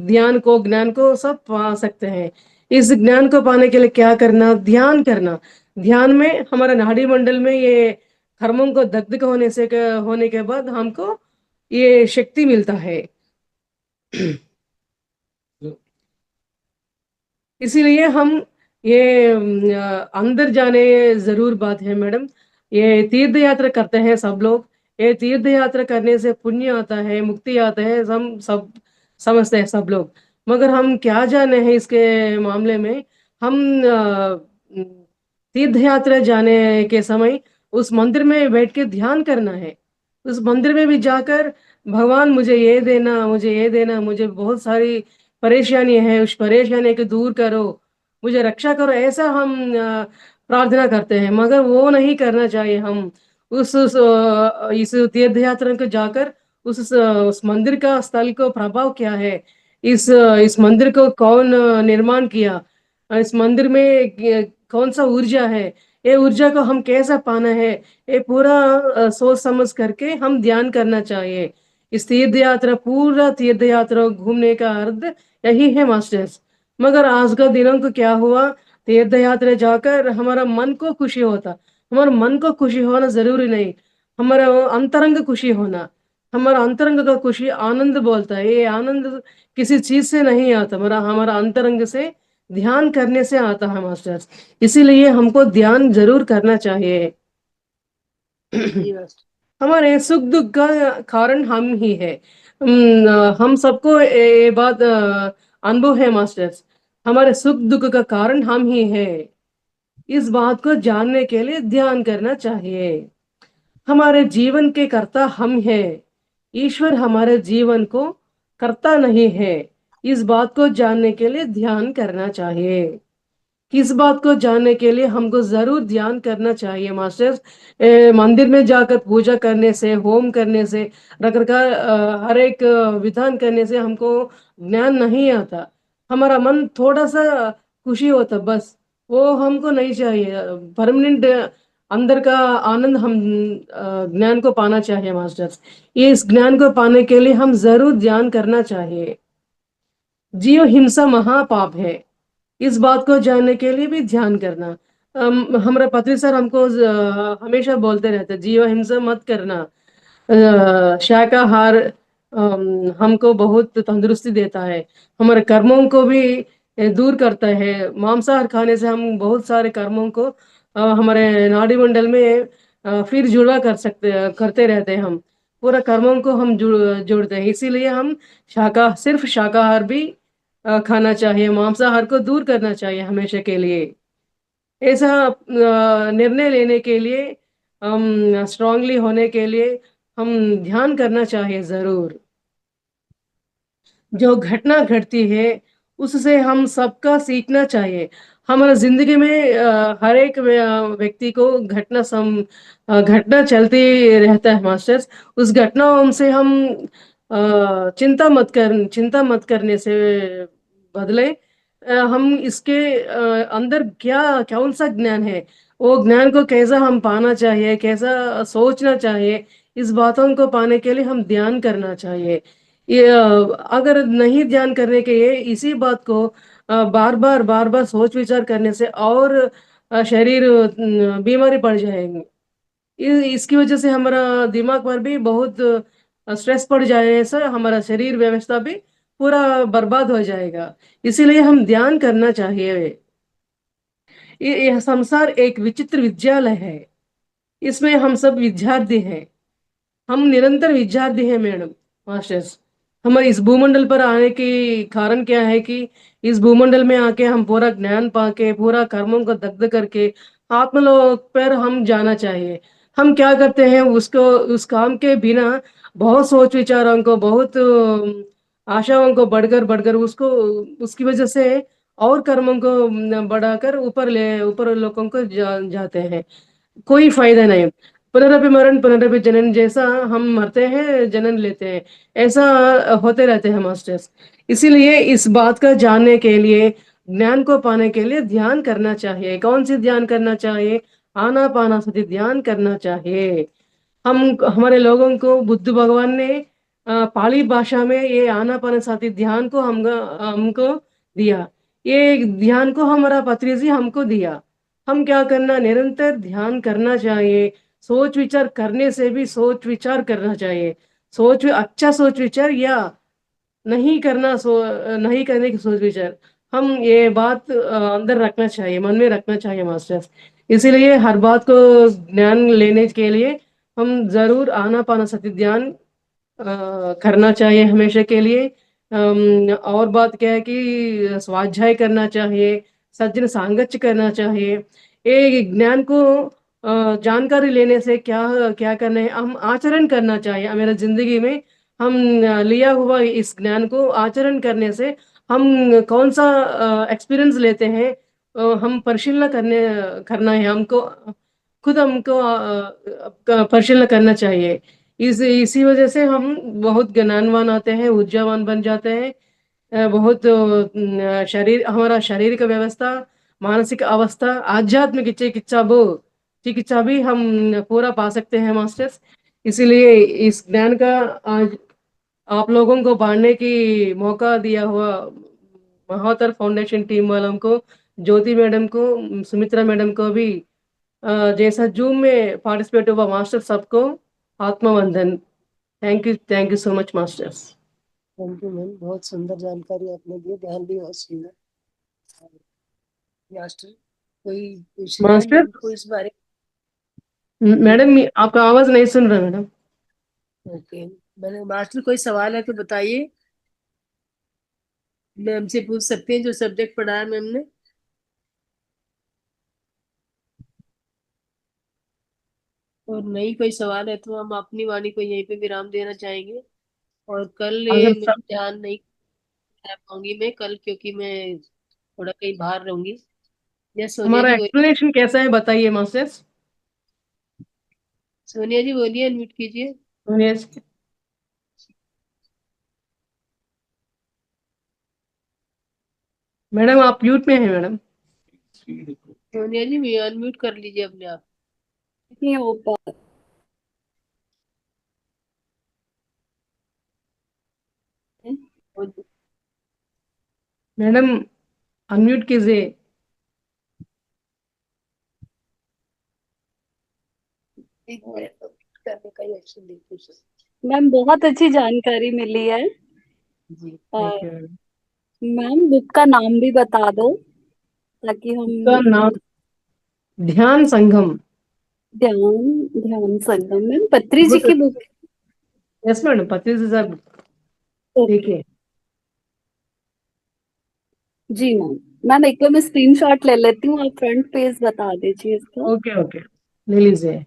ध्यान को, ज्ञान को सब पा सकते हैं। इस ज्ञान को पाने के लिए क्या करना, ध्यान करना। ध्यान में हमारा नाड़ी मंडल में ये कर्मों को दग्ध होने के बाद हमको ये शक्ति मिलता है। इसीलिए हम ये अंदर जाने जरूर बात है मैडम। ये तीर्थ यात्रा करते हैं सब लोग, ये तीर्थ यात्रा करने से पुण्य आता है, मुक्ति आता है, हम सब समझते हैं सब लोग। मगर हम क्या जाने हैं इसके मामले में। हम तीर्थ यात्रा जाने के समय उस मंदिर में बैठ के ध्यान करना है। उस मंदिर में भी जाकर भगवान मुझे ये देना, मुझे ये देना, मुझे बहुत सारी परेशानी है, उस परेशानी को दूर करो, मुझे रक्षा करो, ऐसा हम प्रार्थना करते हैं। मगर वो नहीं करना चाहिए। हम इस तीर्थ यात्रा को जाकर उस मंदिर का स्थल को प्रभाव क्या है, इस मंदिर को कौन निर्माण किया, इस मंदिर में कौन सा ऊर्जा है, ये ऊर्जा को हम कैसा पाना है, ये पूरा सोच समझ करके हम ध्यान करना चाहिए। इस तीर्थ यात्रा, पूरा तीर्थ यात्रा घूमने का अर्थ यही है मास्टर्स। मगर आज का दिनों को क्या हुआ, तीर्थ यात्रा जाकर हमारा मन को खुशी होता। हमारा मन को खुशी होना जरूरी नहीं, हमारा अंतरंग खुशी होना। हमारा अंतरंग का खुशी आनंद बोलता है। ये आनंद किसी चीज से नहीं आता, हमारा हमारा अंतरंग से ध्यान करने से आता है मास्टर्स। इसीलिए हमको ध्यान जरूर करना चाहिए। जी मास्टर। हमारे सुख दुख का कारण हम ही है। हम सबको ये बात अनुभव है मास्टर्स। हमारे सुख दुख का कारण हम ही है। इस बात को जानने के लिए ध्यान करना चाहिए। हमारे जीवन के कर्ता हम है, ईश्वर हमारे जीवन को कर्ता नहीं है। इस बात को जानने के लिए ध्यान करना चाहिए। किस बात को जानने के लिए हमको जरूर ध्यान करना चाहिए मास्टर्स। मंदिर में जाकर पूजा करने से, होम करने से, रकरकार हर एक विधान करने से हमको ज्ञान नहीं आता। हमारा मन थोड़ा सा खुशी होता बस, वो हमको नहीं चाहिए। परमानेंट अंदर का आनंद हम ज्ञान को पाना चाहिए मास्टर्स। ये इस ज्ञान को पाने के लिए हम जरूर ध्यान करना चाहिए। जीव हिंसा महापाप है, इस बात को जानने के लिए भी ध्यान करना। हमारे पत्री सर हमको हमेशा बोलते रहते, जीव हिंसा मत करना। शाकाहार हमको बहुत तंदुरुस्ती देता है, हमारे कर्मों को भी दूर करता है। मांसाहार खाने से हम बहुत सारे कर्मों को हमारे नाड़ी मंडल में फिर जुड़वा करते रहते हैं। हम पूरा कर्मों को हम जोड़ते हैं। इसीलिए हम सिर्फ शाकाहार भी खाना चाहिए, मांसाहार को दूर करना चाहिए हमेशा के लिए। ऐसा निर्णय लेने के लिए, हम स्ट्रांगली होने के लिए हम ध्यान करना चाहिए जरूर। जो घटना घटती है उससे हम सबका सीखना चाहिए। हमारा जिंदगी में हर एक व्यक्ति को घटना चलती रहता है मास्टर्स। उस घटनाओं से हम चिंता मत करने से बदले हम इसके अंदर क्या कौन सा ज्ञान है, वो ज्ञान को कैसा हम पाना चाहिए, कैसा सोचना चाहिए, इस बातों को पाने के लिए हम ध्यान करना चाहिए। ये अगर नहीं ध्यान करने के ये इसी बात को बार बार सोच विचार करने से और शरीर बीमारी पड़ जाएंगे। इसकी वजह से हमारा दिमाग पर भी बहुत स्ट्रेस पड़ जाए, ऐसा हमारा शरीर व्यवस्था भी पूरा बर्बाद हो जाएगा। इसीलिए हम ध्यान करना चाहिए। यह संसार एक विचित्र विद्यालय है, इसमें हम सब विद्यार्थी हैं। हम निरंतर विद्यार्थी हैं मैडम मास्टर्स। हमारे इस भूमंडल पर आने की कारण क्या है कि इस भूमंडल में आके हम पूरा ज्ञान पाके, पूरा कर्मों को दग्ध करके आत्मलोक पर हम जाना चाहिए। हम क्या करते हैं, उस काम के बिना बहुत सोच विचारों को, बहुत आशाओं को बढ़कर बढ़कर उसकी वजह से और कर्मों को बढ़ाकर ऊपर लोगों को जाते हैं। कोई फायदा नहीं। पुनरपि मरण पुनरपि जनन, जैसा हम मरते हैं जनन लेते हैं, ऐसा होते रहते हैं मास्टर्स। इसीलिए इस बात का जानने के लिए, ज्ञान को पाने के लिए ध्यान करना चाहिए। कौन सी ध्यान करना चाहिए? आनापानसति ध्यान करना चाहिए। हमारे लोगों को बुद्ध भगवान ने पाली भाषा में ये आनापानसति ध्यान को हमको दिया। ये ध्यान को हमारा पत्री जी हमको दिया। हम क्या करना, निरंतर ध्यान करना चाहिए। सोच विचार करने से भी सोच विचार करना चाहिए। अच्छा सोच विचार या नहीं करने की सोच विचार, हम ये बात अंदर रखना चाहिए, मन में रखना चाहिए मास्टर्स। इसीलिए हर बात को ज्ञान लेने के लिए हम जरूर आनापानसति ध्यान करना चाहिए हमेशा के लिए। और बात क्या है कि स्वाध्याय करना चाहिए, सज्जन सांगत्य करना चाहिए। ये ज्ञान को जानकारी लेने से क्या क्या करना है, हम आचरण करना चाहिए हमारे जिंदगी में। हम लिया हुआ इस ज्ञान को आचरण करने से हम कौन सा एक्सपीरियंस लेते हैं, हम परिशीलना करना है हमको, खुद हमको परिशीलना करना चाहिए। इसी वजह से हम बहुत ज्ञानवान आते हैं, ऊर्जावान बन जाते हैं। बहुत शरीर, हमारा शारीरिक व्यवस्था, मानसिक अवस्था, आध्यात्मिक चिकित्सा वो चिकित्सा भी हम पूरा पा सकते हैं मास्टर्स। इसीलिए इस ज्ञान का आज आप लोगों को बांटने की मौका दिया हुआ महावतार फाउंडेशन टीम वालों को, ज्योति मैडम को, सुमित्रा मैडम को भी, जैसा जूम में पार्टिसिपेट हुआ मास्टर सबको आत्मवंदन। Thank you so much masters. Thank you ma'am, बहुत सुंदर जानकारी आपने दी, ध्यान भी बहुत सुंदर। मास्टर कोई पूछना है मास्टर को इस बारे? मैडम आपका आवाज नहीं सुन रहा मैडम। ओके, मैंने मास्टर कोई सवाल है तो बताइए, मैम से पूछ सकते हैं जो सब्जेक्ट पढ़ाया मैम ने। और नहीं कोई सवाल है तो हम अपनी वाणी को यहीं पे विराम देना चाहेंगे। और कल ये अगर मैं ध्यान नहीं कर पाऊंगी मैं कल, क्योंकि मैं थोड़ा कहीं बाहर रहूंगी। यस सोनिया हमारा जी बोलिए। एक्सप्लेनेशन कैसा है बताइए मास्टर्स। सोनिया जी बोलिए, अनम्यूट कीजिए। Yes. मैडम आप म्यूट में हैं मैडम। सोनिया जी अनम्यूट कर लीजिए अपने आप। नहीं हो पा मैडम अनम्यूट कीजिए। करने का ही एक्शन देखिए। मैम, बहुत अच्छी जानकारी मिली है। जी और थैंक यू। मैम बुक का नाम भी बता दो ताकि हम का नाम ध्यान संगम। ध्यान ध्यान संगम। मैम पत्री जी बहुत की बुक। Yes madam 25,000। ओके ठीक है जी मैम। मैम एक बार मैं स्क्रीनशॉट ले लेती हूँ, आप फ्रंट पेज बता दीजिए इसका। ओके ओके ले लीजिए।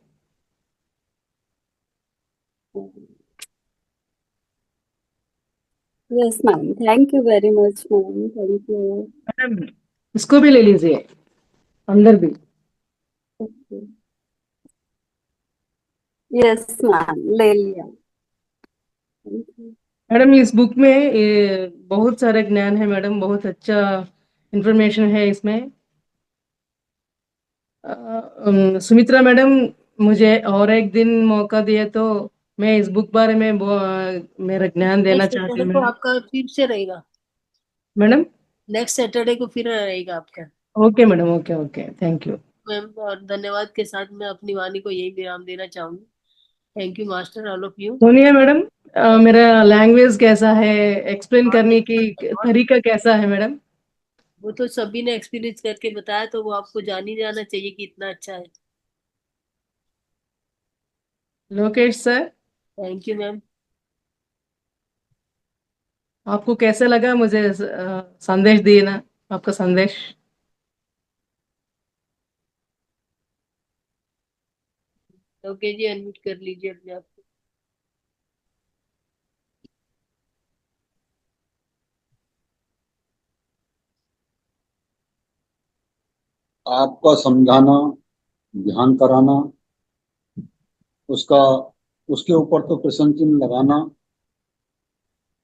Yes ma'am, thank you very much ma'am, thank you. Madam इसको भी ले लीजिए अंदर भी। यस मैम, ले लिया। Thank you. मैडम इस बुक में ये बहुत सारे ज्ञान है मैडम, बहुत अच्छा इंफॉर्मेशन है इसमें। सुमित्रा मैडम मुझे और एक दिन मौका दिए तो मैं इस बुक बारे में मेरा ज्ञान देना नेक्स्ट चाहती सैटरडे हूँ को मैडम। आपका फिर से रहेगा। मैडम नेक्स्ट सैटरडे को फिर रहेगा आपका। Okay madam, okay okay thank you. Ma'am और धन्यवाद के साथ मैं अपनी वाणी को यही विराम देना चाहूंगी। Thank you master, all of you. Sonia madam मेरा लैंग्वेज कैसा है, एक्सप्लेन करने की तरीका कैसा है मैडम? वो तो सभी ने एक्सपीरियंस करके बताया, तो वो आपको जान ही जाना चाहिए कि इतना अच्छा है। Lokesh sir thank you ma'am. आपको कैसे लगा मुझे संदेश दिए ना, आपका संदेश? ओके जी, अनम्यूट कर लीजिए अपने आप को। आपका समझाना, ध्यान कराना, उसका उसके ऊपर तो प्रश्न चिन्ह लगाना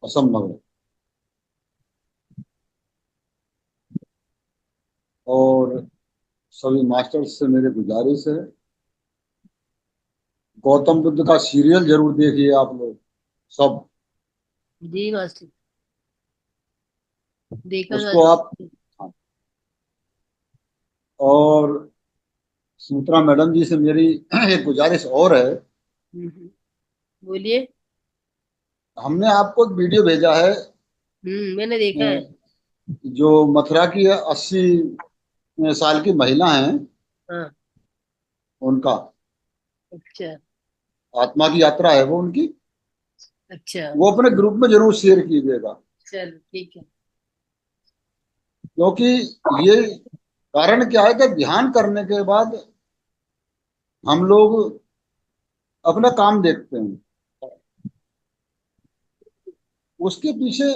असंभव है। और सभी मास्टर्स से मेरी गुजारिश है, गौतम बुद्ध का सीरियल जरूर देखिए आप लोग सब। जी मास्टर, देखा था। उसको आप, और सुमित्रा मैडम जी से मेरी एक गुजारिश और है। बोलिए। हमने आपको एक वीडियो भेजा है मैंने देखा है। जो मथुरा की 80 साल की महिला हैं हाँ उनका। अच्छा। आत्मा की यात्रा है वो उनकी, अच्छा वो अपने ग्रुप में जरूर शेयर कीजिएगा, चलो ठीक है। क्योंकि ये कारण क्या है कि ध्यान करने के बाद हम लोग अपना काम देखते हैं, उसके पीछे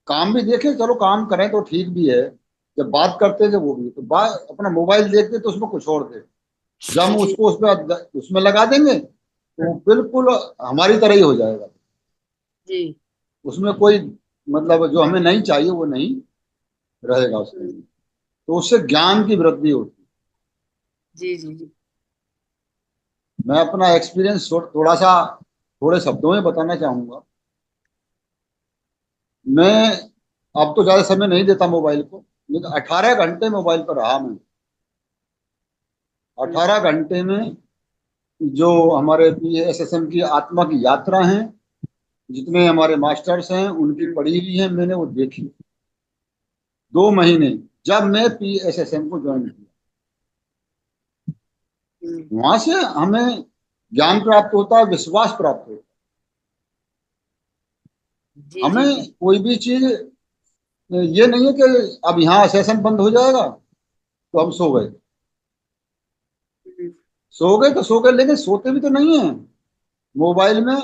काम भी देखें, चलो काम करें तो ठीक भी है, जब बात करते हैं जब वो भी तो बात अपना मोबाइल देखते तो उसमें कुछ और दे, जब हम जी उसको उसमें लगा देंगे तो बिल्कुल हमारी तरह ही हो जाएगा, जी उसमें कोई मतलब जो हमें नहीं चाहिए वो नहीं रहेगा उसमें, तो उससे ज्ञान की वृद्धि होती जी जी जी है। मैं अपना एक्सपीरियंस थोड़े शब्दों में बताना चाहूंगा। मैं अब तो ज्यादा समय नहीं देता मोबाइल को, लेकिन 18 घंटे मोबाइल पर रहा मैं। 18 घंटे में जो हमारे PSSM की आत्मा की यात्रा है, जितने हमारे मास्टर्स हैं उनकी पढ़ी हुई है मैंने, वो देखी 2 महीने, जब मैं PSSM को ज्वाइन किया। वहां से हमें ज्ञान प्राप्त होता है, विश्वास प्राप्त होता जी है। जी हमें जी कोई भी चीज ये नहीं है कि अब यहाँ सेशन बंद हो जाएगा तो हम सो गए, सो गए तो सो गए, लेकिन सोते भी तो नहीं है, मोबाइल में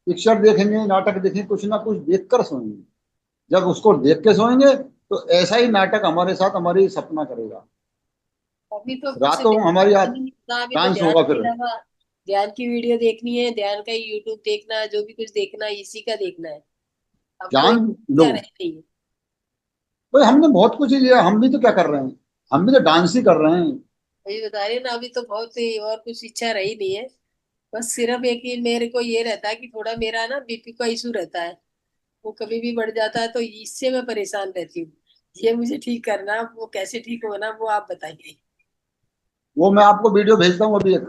पिक्चर देखेंगे, नाटक देखेंगे, कुछ ना कुछ देखकर सोएंगे। जब उसको देख के सोएंगे तो ऐसा ही नाटक हमारे साथ हमारी सपना करेगा, अभी तो कुछ रातों हमारी ध्यान नहीं होता, अभी तो डांस ध्यान होगा के फिर। अलावा ध्यान की वीडियो देखनी है, ध्यान का यूट्यूब देखना है, जो भी कुछ देखना है इसी का देखना है। अब कोई ज्ञान लो क्या रह नहीं है। भाई, हमने बहुत कुछ ही लिया, हम भी तो क्या कर रहे हैं, हम भी तो डांस ही कर रहे हैं। अभी बता रही हूँ ना, अभी तो बहुत ही और कुछ इच्छा रही नहीं है। बस सिर्फ एक ही मेरे को ये रहता है कि थोड़ा मेरा ना BP का इशू रहता है, वो कभी भी बढ़ जाता है, तो इससे मैं परेशान रहती हूँ। ये मुझे ठीक करना, वो कैसे ठीक होना वो आप बताइए। वो मैं आपको वीडियो भेजता हूँ अभी एक।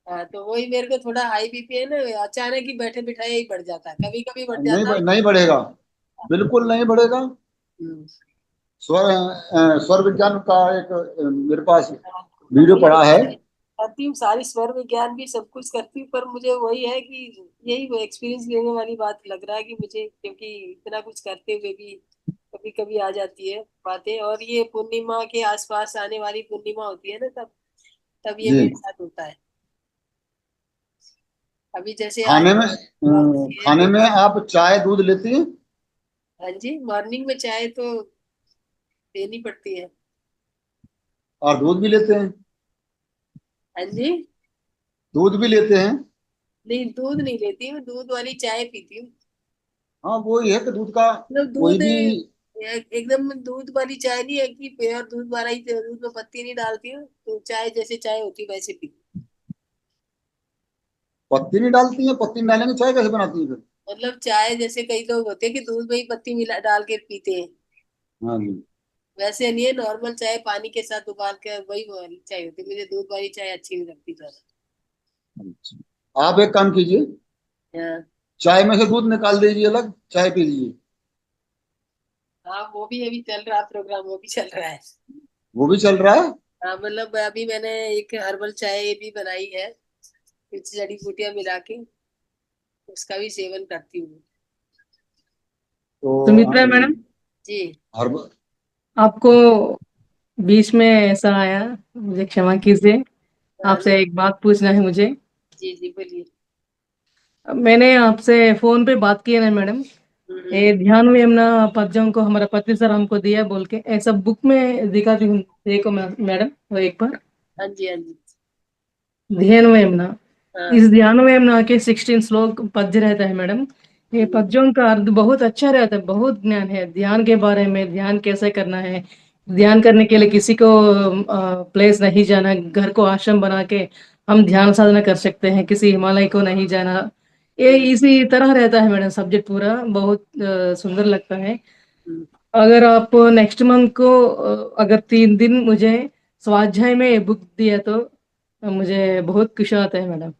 हाँ तो वही मेरे को थोड़ा हाई BP है ना, अचानक ही बैठे बिठाए ही बढ़ जाता है, कभी कभी बढ़ नहीं जाता है। नहीं बढ़ेगा, बिल्कुल नहीं बढ़ेगा। हम्म। स्वर विज्ञान का एक मेरे पास वीडियो अभी पड़ा है। करती हूँ सारी स्वर विज्ञान भी सब कुछ करती हूँ, पर मुझे वही है कि यही वो एक्सपीरियंस लेने वाली बात लग रहा है कि मुझे, क्योंकि इतना कुछ करते हुए भी कभी कभी आ जाती है बातें, और ये पूर्णिमा के आसपास आने वाली पूर्णिमा होती है ना, तब तब ये जी, मेरे साथ होता है। अभी जैसे आज खाने में एकादशी है खाने तो में आप चाय दूध लेती हैं? हाँ जी, मॉर्निंग में चाय तो देनी पड़ती है। और दूध भी लेते हैं? हाँ जी। दूध भी लेते हैं? नहीं दूध नहीं लेती हूँ, दूध वाली चाय पीती हूँ। हाँ, वो ये है कि दूध का मतलब कोई दूध भी। एकदम दूध वाली चाय नहीं है कि प्योर दूध वाला ही, दूध में पत्ती नहीं डालती हूँ, तो चाय जैसे चाय होती है वैसे पी। पत्ती नहीं डालती हैं? पत्ती नहीं डालेंगे चाय कैसे बनाती हैं फिर? मतलब चाय जैसे कई लोग होते हैं कि दूध में ही पत्ती मिला डाल के पीते हैं, हाँ जी। वैसे नहीं है। नॉर्मल चाय पानी के साथ उबाल के वही वाली चाय होती है, मुझे दूध वाली चाय अच्छी नहीं लगती ज्यादा। अच्छा, आप एक काम कीजिए, हाँ चाय में से दूध निकाल दीजिए, अलग चाय पी लीजिए। हाँ, वो भी अभी चल रहा प्रोग्राम, वो भी चल रहा है। वो भी चल रहा है। हाँ मतलब अभी मैंने एक हर्बल चाय भी बनाई है, कुछ जड़ी बूटियां मिला के, उसका भी सेवन करती हूँ। तो सुमित्रा मैडम, जी हर आपको बीच में ऐसा आया, मुझे क्षमा कीजिए, हाँ, आपसे एक बात पूछना है मुझे। जी जी बोलिए। मैंने आपसे फोन पे बात की है ना मैडम, ये ध्यान में यमुना पद्यों को हमारा पति सर हमको दिया बोल के, ऐसा बुक में दिखाती हूँ, देखो मैडम वो एक बार, हाँ जी हाँ जी। ध्यान में यमुना, हाँ इस ध्यान में यमुना के 16 श्लोक पद्य रहता है मैडम। ये पद्यों का अर्थ बहुत अच्छा रहता है, बहुत ज्ञान है ध्यान के बारे में, ध्यान कैसे करना है। ध्यान करने के लिए किसी को प्लेस नहीं जाना, घर को आश्रम बना के हम ध्यान साधना कर सकते हैं, किसी हिमालय को नहीं जाना। ये इसी तरह रहता है मैडम, सब्जेक्ट पूरा बहुत सुंदर लगता है। अगर आप नेक्स्ट मंथ को अगर 3 दिन मुझे स्वाध्याय में बुक दिया तो मुझे बहुत खुशी आता है मैडम।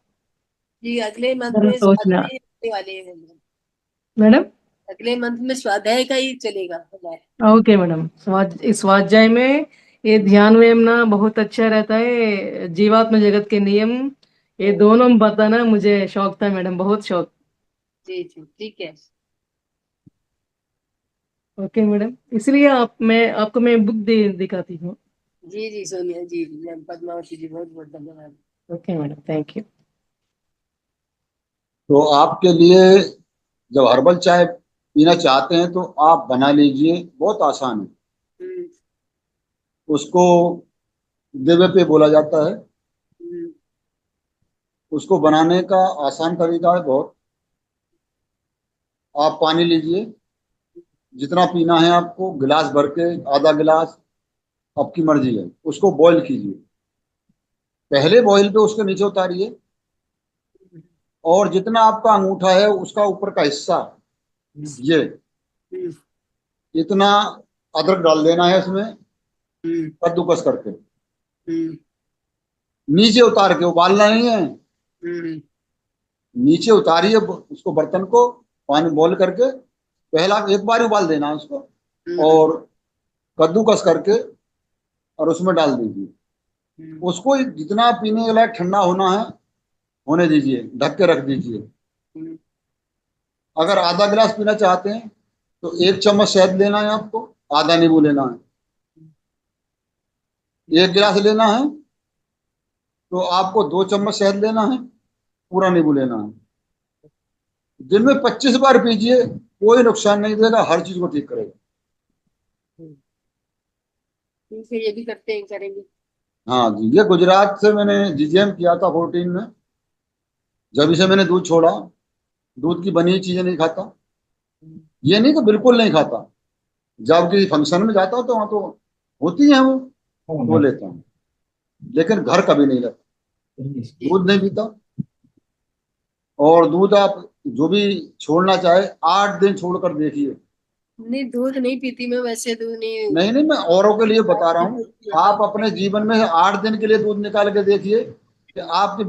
जी, अगले मंथ जरा में सोचना स्वाध्याय होने वाले हैं हम। मैडम। अगले मंथ में स्वाध्याय का ही चलेगा हमारे। ओके मैडम, इस स्वाध्याय में ये ध्यान वेमना बहुत अच्छा रहता है, जीवात्म जगत के नियम, ये दोनों में बताना मुझे शौक था मैडम, बहुत शौक। जी जी ठीक है। ओके मैडम, इसलिए मैं आपको बुक दिखाती हूँ। जी जी सोनिया जी, मैम पद्मावती जी, बहुत बहुत धन्यवाद। Okay madam, thank you. तो आपके लिए जब हर्बल चाय पीना चाहते हैं तो आप बना लीजिए, बहुत आसान है। उसको देवे पे बोला जाता है। उसको बनाने का आसान तरीका है बहुत। आप पानी लीजिए, जितना पीना है आपको, गिलास भर के, आधा गिलास, आपकी मर्जी है। उसको बॉईल कीजिए, पहले बॉईल पे उसके नीचे उतारिए, और जितना आपका अंगूठा है उसका ऊपर का हिस्सा, ये इतना अदरक डाल देना है इसमें, कद्दूकस करके। नीचे उतार के, उबालना नहीं है, नीचे उतारिए उसको, बर्तन को पानी बॉईल करके। पहला एक बार उबाल देना है उसको, और कद्दूकस करके और उसमें डाल दीजिए। उसको जितना पीने के लायक ठंडा होना है होने दीजिए, ढक के रख दीजिए। अगर आधा गिलास पीना चाहते हैं तो 1 चम्मच शहद लेना है आपको, आधा नींबू लेना है। 1 गिलास लेना है तो आपको 2 चम्मच शहद लेना है, पूरा नींबू लेना है। दिन में 25 बार पीजिए, कोई नुकसान नहीं देगा, हर चीज को ठीक करेगा। ठीक है, ये भी करते हैं, करेंगे। हाँ जी, ये गुजरात से मैंने जीजीएम किया था 14 में। जब से मैंने दूध छोड़ा, दूध की बनी हुई चीजें नहीं खाता। ये नहीं कि बिल्कुल नहीं खाता, जब किसी फंक्शन में जाता हूँ तो वहां तो होती है वो लेता हूँ, लेकिन घर कभी नहीं लेता, दूध नहीं पीता। और दूध आप जो भी छोड़ना चाहे 8 दिन छोड़कर देखिए। नहीं, दूध नहीं पीती मैं, वैसे दूध नहीं। नहीं नहीं, मैं औरों के लिए बता रहा हूँ। आप अपने जीवन में 8 दिन के लिए दूध निकाल के देखिए कि आपकी